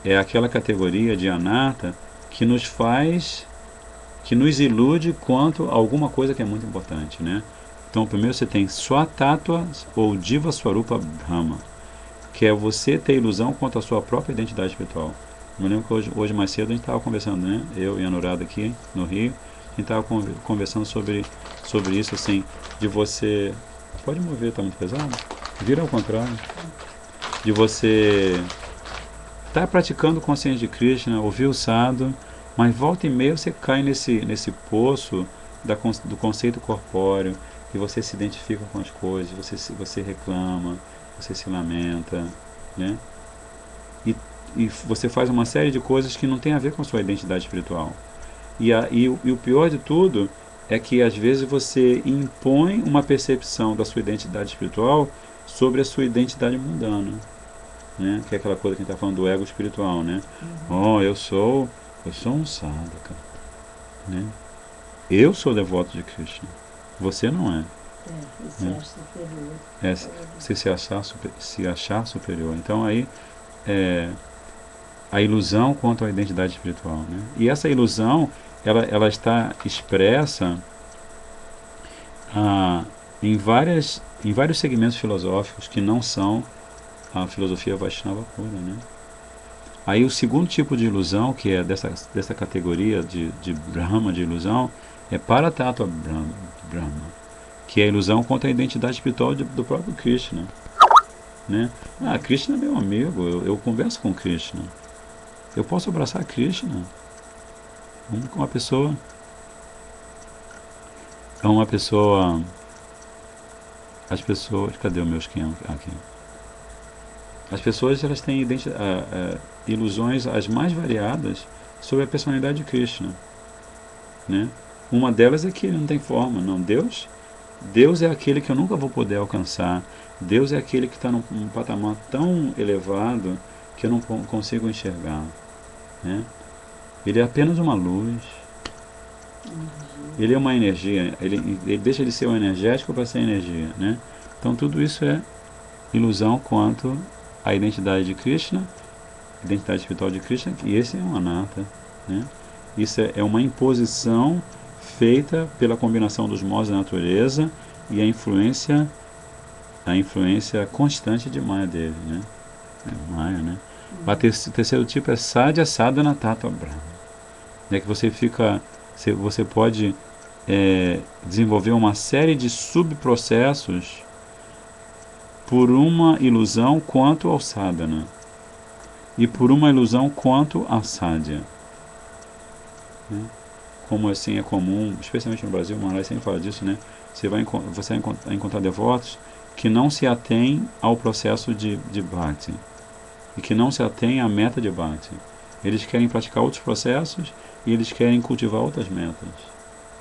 é aquela categoria de anata que nos ilude quanto a alguma coisa que é muito importante, né? Então, primeiro você tem Swatattva ou Diva Swarupa Brahma, que é você ter ilusão quanto à sua própria identidade espiritual. Eu me lembro que hoje mais cedo a gente estava conversando, né? Eu e a Anurada aqui no Rio, a gente estava conversando sobre isso, assim, de você... Pode mover, está muito pesado? Vira ao contrário. De você estar praticando consciência de Krishna, ouvir o sadhu, mas volta e meia você cai nesse poço do conceito corpóreo, e você se identifica com as coisas, você reclama, você se lamenta, né? e você faz uma série de coisas que não tem a ver com a sua identidade espiritual. E o pior de tudo é que às vezes você impõe uma percepção da sua identidade espiritual sobre a sua identidade mundana, né? Que é aquela coisa que a gente está falando do ego espiritual, né? Oh, eu sou um sadhaka, né? Eu sou devoto de Krishna. Você não é. Esse acha superior. É, você se achar superior. Então aí a ilusão quanto à identidade espiritual, né? E essa ilusão ela está expressa em vários segmentos filosóficos que não são a filosofia Vaishnava pura, né? Aí o segundo tipo de ilusão, que é dessa categoria de Brahma, de ilusão, é Paratattva Brahma, que é a ilusão contra a identidade espiritual do próprio Krishna, né? Ah, Krishna é meu amigo, eu converso com Krishna, eu posso abraçar Krishna. Uma pessoa as pessoas, cadê o meu esquema aqui? As pessoas elas têm ilusões as mais variadas sobre a personalidade de Krishna, né? Uma delas é que ele não tem forma, não. Deus é aquele que eu nunca vou poder alcançar. Deus é aquele que está num patamar tão elevado que eu não consigo enxergar, né? Ele é apenas uma luz. Ele é uma energia. Ele deixa de ser um energético para ser energia, né? Então tudo isso é ilusão quanto à identidade de Krishna, identidade espiritual de Krishna, e esse é um anatta, né? Isso é uma imposição feita pela combinação dos modos da natureza e a influência constante de Maya Devi, né? Maya, né? O terceiro tipo é Sadhya Sadhana Tattva Brahma, né? Que você pode desenvolver uma série de subprocessos por uma ilusão quanto ao sadhana e por uma ilusão quanto à sadhya, né? Como assim é comum, especialmente no Brasil, o Maharaj sempre fala disso, né? Você vai encontrar devotos que não se atêm ao processo de bhakti e que não se atêm à meta de bhakti. Eles querem praticar outros processos e eles querem cultivar outras metas.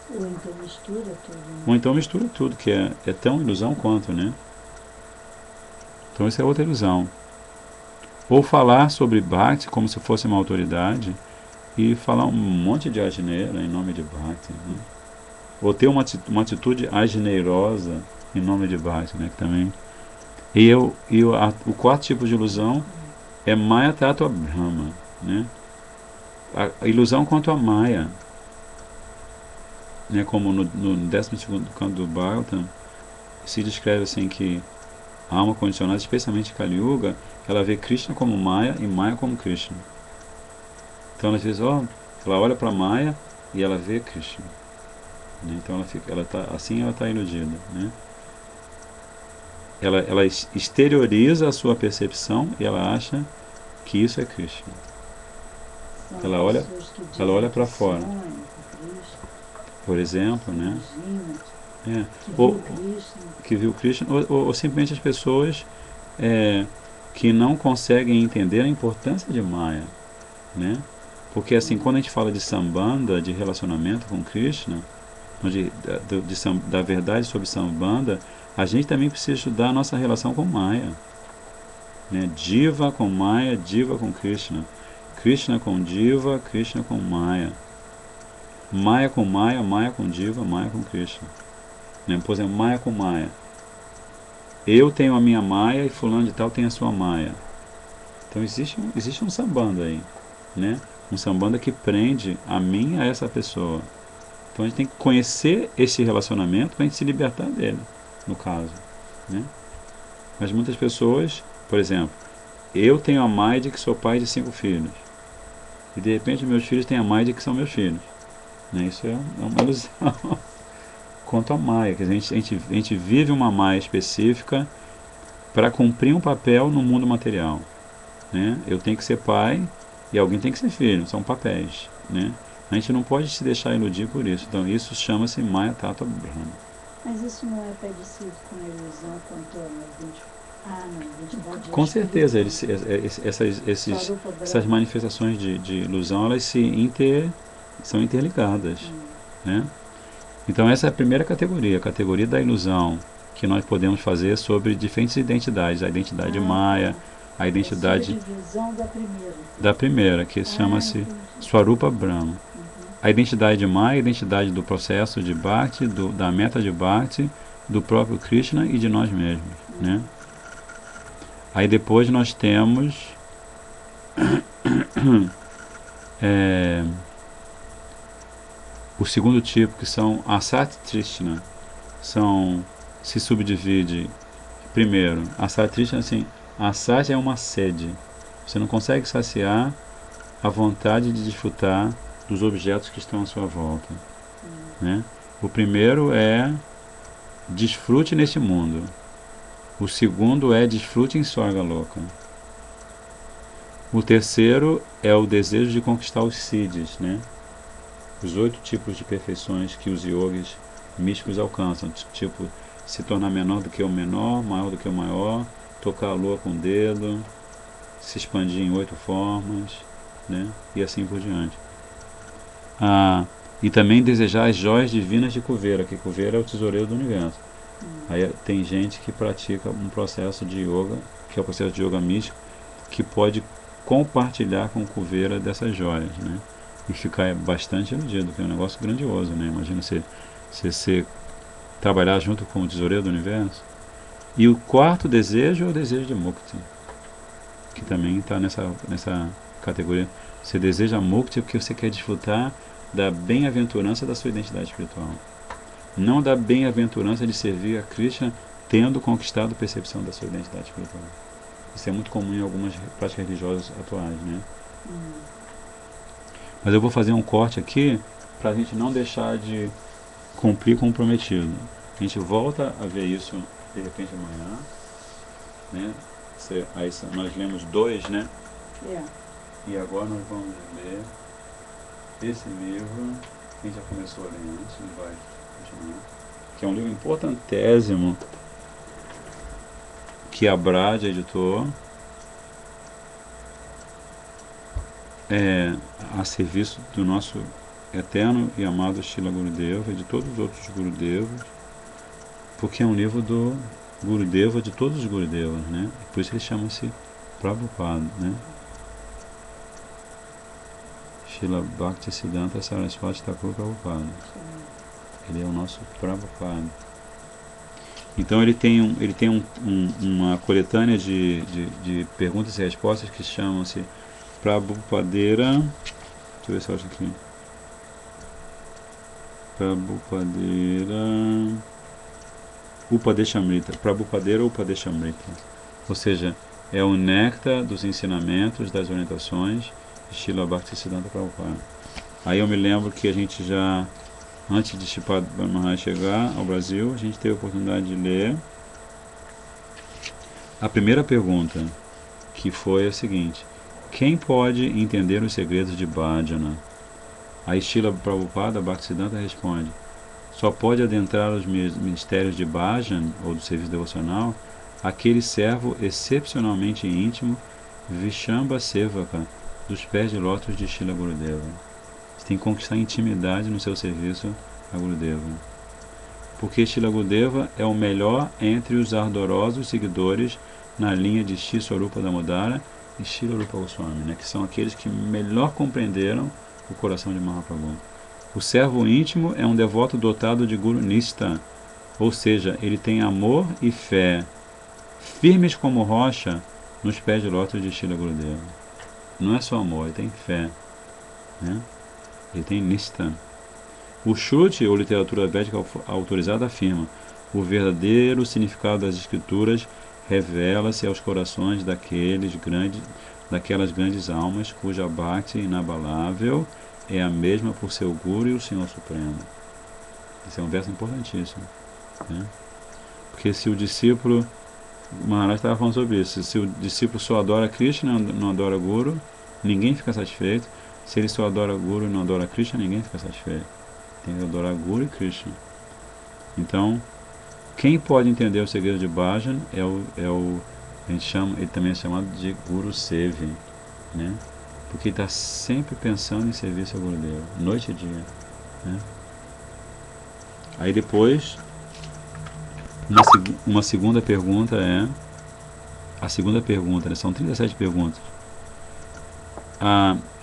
Ou então mistura tudo, né? Ou então mistura tudo, que é tão ilusão quanto, né? Então isso é outra ilusão. Ou falar sobre Bhakti como se fosse uma autoridade e falar um monte de asneira em nome de Bhakti, né? Ou ter uma atitude asneirosa em nome de Bhakti, né? Que também. O quarto tipo de ilusão é Maya Tattva Brahma, né? A ilusão quanto a Maya, né? Como no 12º canto do Bhagavatam se descreve assim que a alma condicionada, especialmente Kali Yuga, ela vê Krishna como Maya e Maya como Krishna. Então às vezes, ela olha para Maya e ela vê Krishna, né? Então ela está iludida, né? Ela exterioriza a sua percepção e ela acha que isso é Krishna. Ela olha para fora, por exemplo, né? Que viu Krishna, ou simplesmente as pessoas que não conseguem entender a importância de Maya, né? Porque assim, quando a gente fala de Sambandha, de relacionamento com Krishna, da verdade sobre Sambandha, a gente também precisa estudar a nossa relação com Maya, né? Diva com Maya, Diva com Krishna, Krishna com Diva, Krishna com Maya, Maya com Maya, Maya com Diva, Maya com Krishna, né? Por exemplo, Maya com Maya. Eu tenho a minha Maya e fulano de tal tem a sua Maya. Então existe um Sambandha aí, né? Um Sambandha que prende a mim a essa pessoa. Então a gente tem que conhecer esse relacionamento para a gente se libertar dele, no caso, né? Mas muitas pessoas, por exemplo, eu tenho a Maya de que sou pai de 5 filhos. E de repente meus filhos têm a Maya de que são meus filhos, né? Isso é uma ilusão. Quanto a Maya, que a gente vive uma Maya específica para cumprir um papel no mundo material, né? Eu tenho que ser pai e alguém tem que ser filho, são papéis, né? A gente não pode se deixar iludir por isso. Então isso chama-se Maya Tattva Brahma. Mas isso não é parecido com a ilusão quanto à Ah, não, identidade Com certeza, espiritual. essas manifestações de ilusão, elas são interligadas, né? Então essa é a primeira categoria, a categoria da ilusão, que nós podemos fazer sobre diferentes identidades, a identidade maia, a É identidade subdivisão da primeira. da primeira, que chama-se Entendi. Swarupa Brahma. A identidade maia, a identidade do processo de Bhakti, da meta de Bhakti, do próprio Krishna e de nós mesmos, né? Aí depois nós temos o segundo tipo, que são Asat Trishna. Se subdivide primeiro. Asat Trishna, assim, Asat é uma sede. Você não consegue saciar a vontade de desfrutar dos objetos que estão à sua volta, né? O primeiro é desfrute neste mundo. O segundo é desfrute em Swarga Loka. O terceiro é o desejo de conquistar os siddhis, né? Os 8 tipos de perfeições que os yogis místicos alcançam, tipo se tornar menor do que o menor, maior do que o maior, tocar a lua com o dedo, se expandir em 8 formas, né? E assim por diante. E também desejar as joias divinas de Kuvera, que Kuvera é o tesoureiro do universo. Aí tem gente que pratica um processo de yoga, que é o processo de yoga místico, que pode compartilhar com Kuvera dessas joias, né? E ficar bastante iludido, que é um negócio grandioso, né? Imagina você trabalhar junto com o tesoureiro do universo. E o quarto desejo é o desejo de Mukti, que também está nessa categoria. Você deseja Mukti porque você quer desfrutar da bem-aventurança da sua identidade espiritual. Não da bem-aventurança de servir a Krishna tendo conquistado a percepção da sua identidade espiritual. Isso é muito comum em algumas práticas religiosas atuais, né? Mas eu vou fazer um corte aqui para a gente não deixar de cumprir com o prometido. A gente volta a ver isso de repente amanhã, né? Aí nós lemos 2, né? E agora nós vamos ler esse livro que a gente já começou a ler antes, não vai continuar, que é um livro importantésimo que a Brad editou, a serviço do nosso eterno e amado Srila Gurudeva e de todos os outros Gurudevas, porque é um livro do Gurudeva, de todos os Gurudevas, né? Por isso ele chama-se Prabhupada, né? Srila Bhaktisiddhanta Saraswati Thakur Prabhupada. Ele é o nosso Prabhupada. Então ele tem uma coletânea de perguntas e respostas que chamam-se Prabhupadeira. Deixa eu ver se eu acho aqui. Prabhupadeira Upadeshamrita. Prabhupadeira Upadeshamrita. Ou seja, é o néctar dos ensinamentos, das orientações de Srila Bhaktisiddhanta Prabhupada. Aí eu me lembro que a gente já, antes de Sripad Maharaj chegar ao Brasil, a gente teve a oportunidade de ler a primeira pergunta, que foi a seguinte: quem pode entender os segredos de Bhajana? Aí Srila Prabhupada Bhaktisiddhanta responde: só pode adentrar os mistérios de Bhajan, ou do serviço devocional, aquele servo excepcionalmente íntimo, Vishamba Sevaka, dos pés de lótus de Srila Gurudeva. Você tem que conquistar intimidade no seu serviço a Gurudeva. Porque Srila Gurudeva é o melhor entre os ardorosos seguidores na linha de Shri Swarupa Damodara e Srila Rupa Goswami, né, que são aqueles que melhor compreenderam o coração de Mahaprabhu. O servo íntimo é um devoto dotado de Guru Nista, ou seja, ele tem amor e fé firmes como rocha nos pés de lótus de Srila Gurudeva. Não é só amor, ele tem fé, né? Ele tem Nista. O Shruti, ou literatura védica autorizada, afirma: o verdadeiro significado das escrituras revela-se aos corações daquelas grandes almas cuja bhakti inabalável é a mesma por seu Guru e o Senhor Supremo. Esse é um verso importantíssimo, né? Porque se o discípulo, o Maharaj estava falando sobre isso, se o discípulo só adora Krishna e não adora Guru, ninguém fica satisfeito. Se ele só adora Guru e não adora Krishna, ninguém fica satisfeito. Tem que adorar Guru e Krishna. Então, Quem pode entender o segredo de Bhajan a gente chama, ele também é chamado de Guru Sevi, né? Porque ele está sempre pensando em serviço ao Gurudeva, noite e dia, né? Aí depois, uma segunda pergunta a segunda pergunta, né? São 37 perguntas.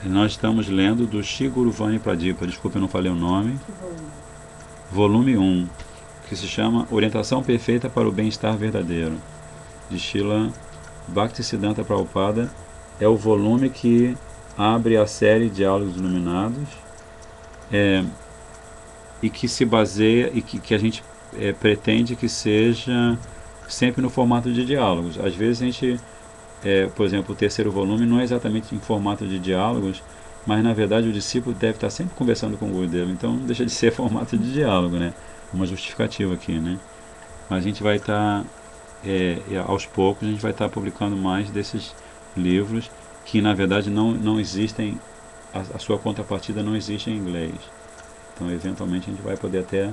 Nós estamos lendo do Shri Guruvani Pradipa, desculpa, eu não falei o nome. Volume 1, que se chama Orientação Perfeita para o Bem-Estar Verdadeiro, de Srila Bhaktisiddhanta Prabhupada. É o volume que abre a série Diálogos Iluminados, e que se baseia, e que a gente pretende que seja sempre no formato de diálogos. Às vezes a gente, por exemplo, o terceiro volume não é exatamente em formato de diálogos, mas na verdade o discípulo deve estar sempre conversando com o Gurudeva, então não deixa de ser formato de diálogo, né? Uma justificativa aqui, né? Mas a gente vai estar, aos poucos, a gente vai estar publicando mais desses livros que na verdade não existem, a sua contrapartida não existe em inglês. Então eventualmente a gente vai poder até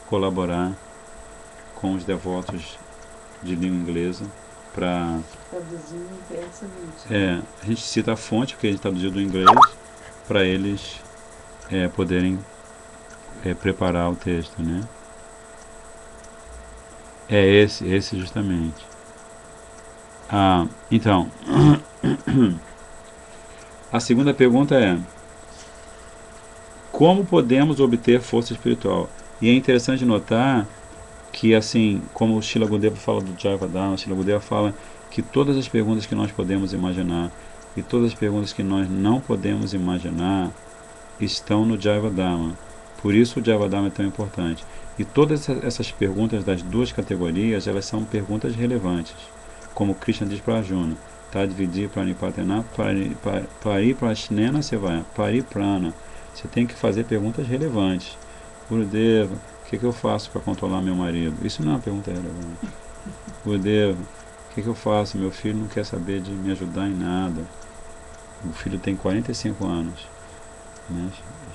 colaborar com os devotos de língua inglesa para traduzir intensamente. A gente cita a fonte, porque a gente traduziu do inglês, para eles poderem preparar o texto, né? É esse justamente. Então, a segunda pergunta é: como podemos obter força espiritual? E é interessante notar que, assim, como o Srila Gurudeva fala do Jayavadana, o Srila Gurudeva fala que todas as perguntas que nós podemos imaginar e todas as perguntas que nós não podemos imaginar estão no Jayavadana. Por isso o Jayavadana é tão importante. E todas essas perguntas das duas categorias, elas são perguntas relevantes. Como Krishna diz para Arjuna: Tadvidi pranipatena pariprashnena sevaya pariprana. Você tem que fazer perguntas relevantes. Gurudeva, o que eu faço para controlar meu marido? Isso não é uma pergunta relevante. Gurudeva, o que eu faço? Meu filho não quer saber de me ajudar em nada. O filho tem 45 anos, né?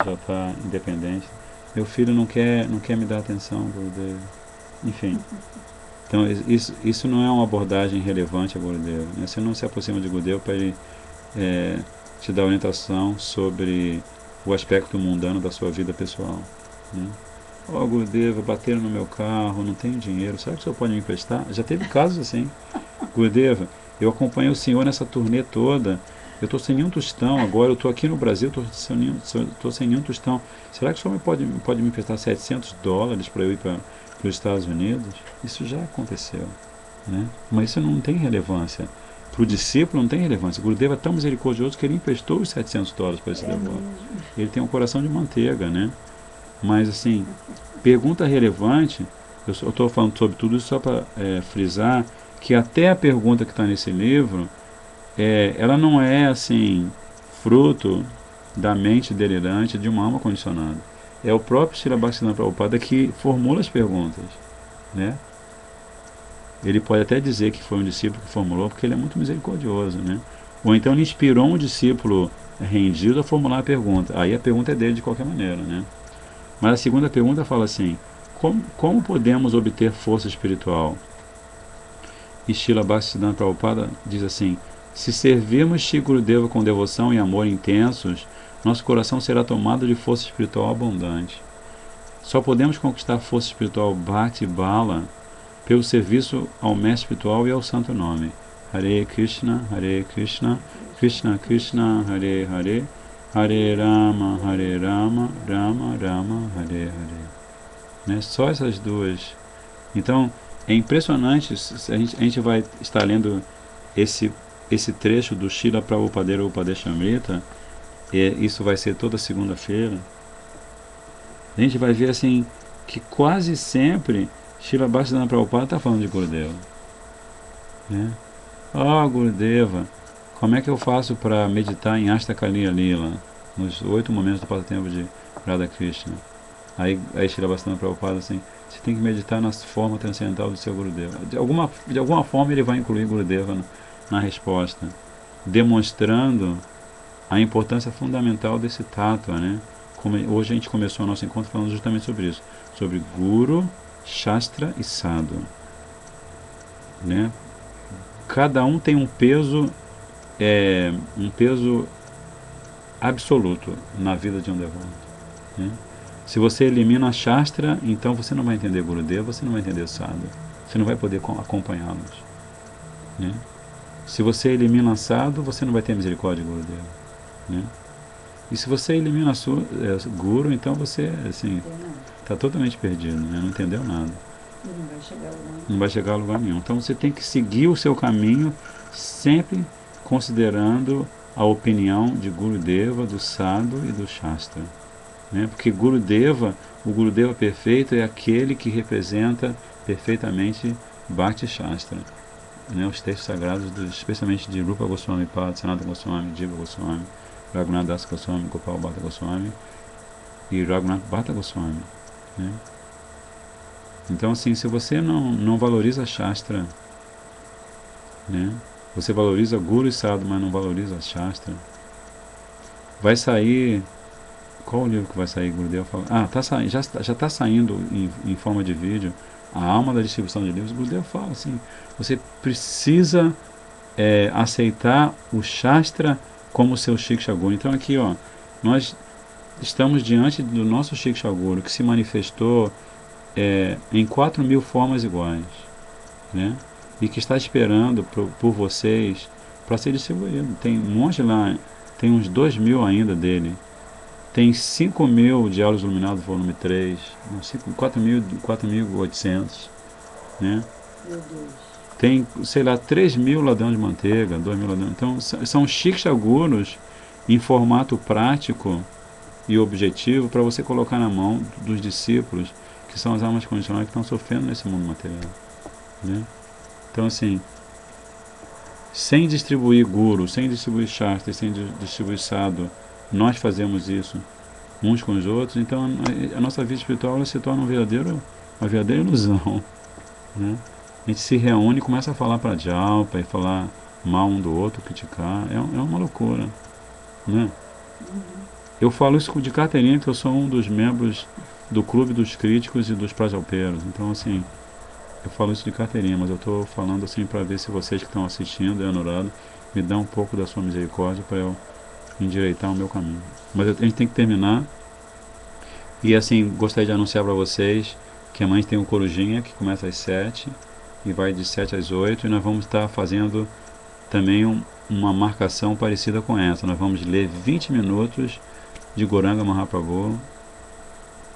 Já está independente. Meu filho não quer me dar atenção, Gurudeva. Enfim. Então, isso não é uma abordagem relevante a Gurudeva, né? Você não se aproxima de Gurudeva para ele te dar orientação sobre o aspecto mundano da sua vida pessoal, né? Gurudeva, bateram no meu carro, não tenho dinheiro, será que o senhor pode me emprestar? Já teve casos assim. Gurudeva, eu acompanhei o senhor nessa turnê toda, eu estou sem nenhum tostão agora, eu estou aqui no Brasil, estou sem nenhum tostão. Será que o senhor pode me emprestar $700 para eu ir para os Estados Unidos? Isso já aconteceu, né? Mas isso não tem relevância. Para o discípulo não tem relevância. O Gurudeva é tão misericordioso que ele emprestou os $700 para esse devoto. Ele tem um coração de manteiga, né? Mas assim, pergunta relevante, eu estou falando sobre tudo isso só para frisar que até a pergunta que está nesse livro, ela não é assim fruto da mente delirante de uma alma condicionada. É o próprio Srila Bhaktisiddhanta Prabhupada que formula as perguntas, né? Ele pode até dizer que foi um discípulo que formulou, porque ele é muito misericordioso, né? Ou então ele inspirou um discípulo rendido a formular a pergunta. Aí a pergunta é dele de qualquer maneira, né? Mas a segunda pergunta fala assim: como podemos obter força espiritual? E Srila Bhaktisiddhanta Prabhupada diz assim: se servirmos Shri Gurudeva com devoção e amor intensos, nosso coração será tomado de força espiritual abundante. Só podemos conquistar força espiritual Bhakti Bala pelo serviço ao Mestre Espiritual e ao Santo Nome. Hare Krishna, Krishna Krishna, Hare Hare, Hare Rama, Rama Rama, Hare Hare. Né? Só essas duas. Então, é impressionante, a gente vai estar lendo esse trecho do Srila Prabhupada Upadeshamrita, e isso vai ser toda segunda-feira. A gente vai ver assim, que quase sempre Srila Bhaktisiddhanta Prabhupada está falando de Gurudeva, né? Gurudeva, como é que eu faço para meditar em Astakaliya Lila, nos 8 momentos do passatempo de Radha Krishna? Aí Srila Bhaktisiddhanta Prabhupada assim: você tem que meditar na forma transcendental do seu Gurudeva. De alguma forma ele vai incluir Gurudeva na resposta, demonstrando a importância fundamental desse tattva, né? Hoje a gente começou o nosso encontro falando justamente sobre isso, sobre Guru, Shastra e Sadhu, né? Cada um tem um peso absoluto na vida de um devoto, né? Se você elimina a Shastra, então você não vai entender Gurudeva, você não vai entender Sadhu, você não vai poder acompanhá-los, né? Se você elimina Sadhu, você não vai ter misericórdia de Gurudeva, né? E se você elimina Guru, então você assim está totalmente perdido, né? Não entendeu nada. E não vai chegar a lugar nenhum. Não vai chegar a lugar nenhum. Então você tem que seguir o seu caminho, sempre considerando a opinião de Gurudeva, do Sadhu e do Shastra, né? Porque o Gurudeva perfeito é aquele que representa perfeitamente Bhakti Shastra, né? Os textos sagrados, especialmente de Rupa Goswami Pad, Sanatana Goswami, Jiva Goswami, Raghunath Das Goswami, Gopal Bhatta Goswami e Raghunath Bhatta Goswami, né? Então, assim, se você não valoriza a Shastra, né? Você valoriza Guru e Sadhu, mas não valoriza a Shastra, vai sair... Qual o livro que vai sair, Gurudeva fala? Já está saindo em forma de vídeo, A Alma da Distribuição de Livros. Gurudeva fala assim, você precisa aceitar o Shastra como seu Shiksha Guru. Então aqui, ó, nós estamos diante do nosso Shiksha Guru, que se manifestou em 4.000 formas iguais, né? E que está esperando por vocês para ser distribuído. Tem um monte lá, tem uns 2.000 ainda dele. Tem 5.000 Diálogos Iluminados, volume 3, 4.800, né? Meu Deus. Tem, sei lá, 3.000 ladrões de manteiga, 2.000 ladrões. Então, são Shiksha Gurus em formato prático e objetivo para você colocar na mão dos discípulos, que são as almas condicionais que estão sofrendo nesse mundo material, né? Então, assim, sem distribuir Guru, sem distribuir Shastra, sem distribuir Sadhu, nós fazemos isso uns com os outros, então a nossa vida espiritual ela se torna uma verdadeira ilusão, né? A gente se reúne e começa a falar para Jalpa e falar mal um do outro, criticar, é uma loucura, né? Eu falo isso de carteirinha, que eu sou um dos membros do clube dos críticos e dos prajalpeiros, então assim, eu falo isso de carteirinha, mas eu estou falando assim para ver se vocês que estão assistindo, Anurado, me dão um pouco da sua misericórdia para eu endireitar o meu caminho. Mas a gente tem que terminar. E assim, gostaria de anunciar para vocês que amanhã tem um Corujinha que começa às 7 e vai de 7 às 8, e nós vamos estar fazendo também uma marcação parecida com essa. Nós vamos ler 20 minutos de Gauranga Mahaprabhu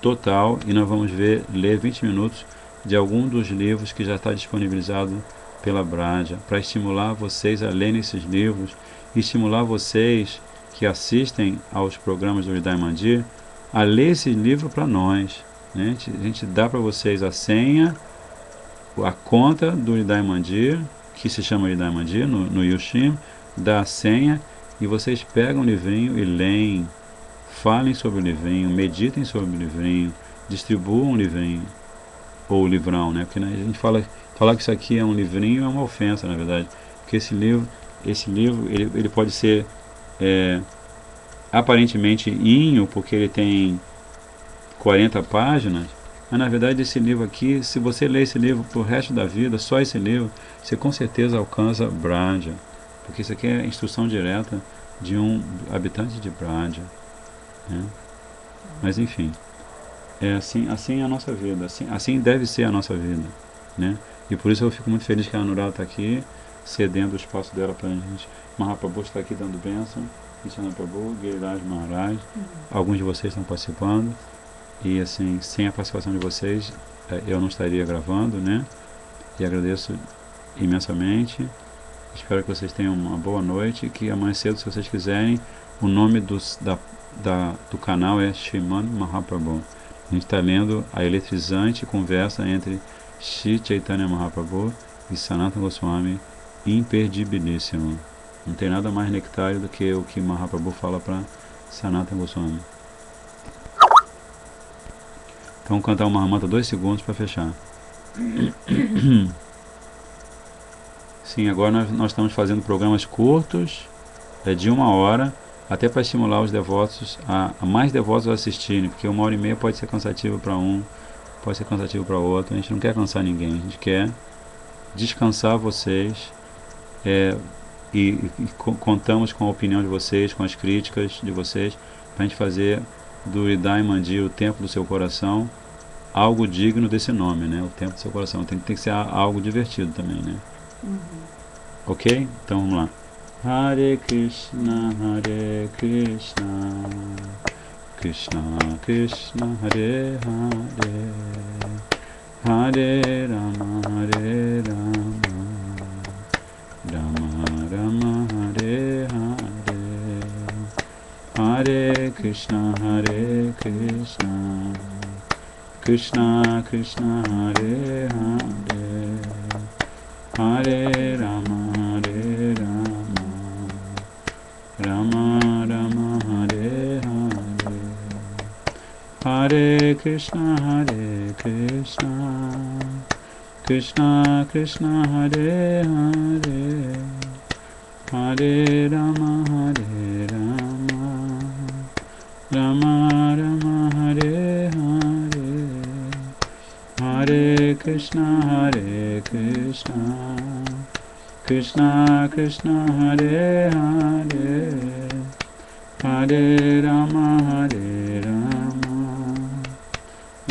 total, e nós vamos ler 20 minutos de algum dos livros que já está disponibilizado pela Braja, para estimular vocês a lerem esses livros e estimular vocês que assistem aos programas do Hridaya Mandir a ler esse livro para nós, né? A gente dá para vocês a senha, a conta do Hridaya Mandir, que se chama Hridaya Mandir, no Yushim, dá a senha, e vocês pegam o livrinho e leem, falem sobre o livrinho, meditem sobre o livrinho, distribuam o livrinho, ou o livrão, né? Porque a gente falar que isso aqui é um livrinho é uma ofensa, na verdade, porque esse livro ele pode ser aparentemente inho, porque ele tem 40 páginas, mas na verdade esse livro aqui, se você ler esse livro pro resto da vida, só esse livro, você com certeza alcança Braja, porque isso aqui é instrução direta de um habitante de Braja, né? Mas enfim, assim é a nossa vida, assim deve ser a nossa vida, né? E por isso eu fico muito feliz que a Anurada está aqui, cedendo o espaço dela para a gente. Mahaprabhu está aqui dando bênção, Nityananda Prabhu, Giriraj Maharaj, alguns de vocês estão participando, e assim, sem a participação de vocês, eu não estaria gravando, né? E agradeço imensamente, espero que vocês tenham uma boa noite, que amanhã cedo, se vocês quiserem, o nome do canal é Srimad Mahaprabhu. A gente está lendo a eletrizante conversa entre Shri Chaitanya Mahaprabhu e Sanatana Goswami, imperdibilíssimo. Não tem nada mais nectário do que o que Mahaprabhu fala para Sanatana Goswami. Então, vamos cantar uma Mahamanta 2 segundos para fechar. Sim, agora nós estamos fazendo programas curtos, de 1 hora, até para estimular os devotos a mais devotos a assistirem, porque 1h30 pode ser cansativo para um, pode ser cansativo para outro. A gente não quer cansar ninguém, a gente quer descansar vocês, contamos com a opinião de vocês, com as críticas de vocês, para a gente fazer do Hridaya Mandir, o templo do seu coração, algo digno desse nome, né? O templo do seu coração. Tem que ser algo divertido também, né? Ok? Então vamos lá. Hare Krishna, Krishna Krishna, Hare Hare, Hare Rama, Rama Rama, Hare Hare, Hare Krishna, Krishna Krishna, Hare Hare, Hare Rama, Rama Rama, Hare Hare, Hare Krishna, Krishna Krishna, Hare Hare, Hare Rama, Rama Rama, Hare Hare, Hare Krishna, Krishna Krishna, Hare Hare, Hare Rama,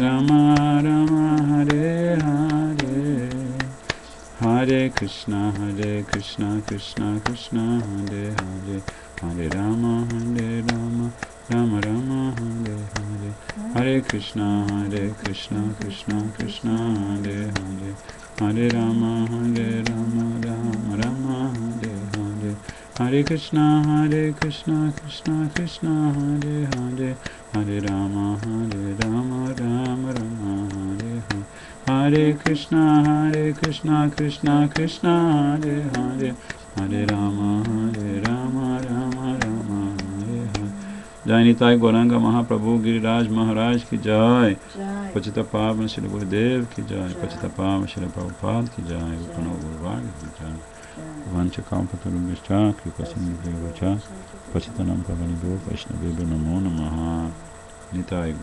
Rama Rama, Hare Hare, Hare Krishna, Krishna Krishna, Hare Hare, Hare Rama, Rama Rama, Hare Hare, Hare Krishna, Krishna Krishna, Hare Hare, Hare Rama, Rama Rama, Hare Hare, Hare Krishna, Krishna Krishna, Hare Hare, Hare Rama, Rama Rama, Hare Hare, Hare Krishna, Krishna Krishna, Hare Hare, Hare Rama, Rama Rama, Hare Hare. Jai Nitai Gauranga Mahaprabhu Giriraj Maharaj ki Jai. Patita Pavana Shri Gurudev ki Jai. Patita Pavana Shri Prabhupada ki Jai. Upano Guru Varga ki Jai. Vancha Kampatarubhishcha Kripasinidhyavacha Pachitanam Pavanibho Vaishnavibhyo Namo Namaha. Nitai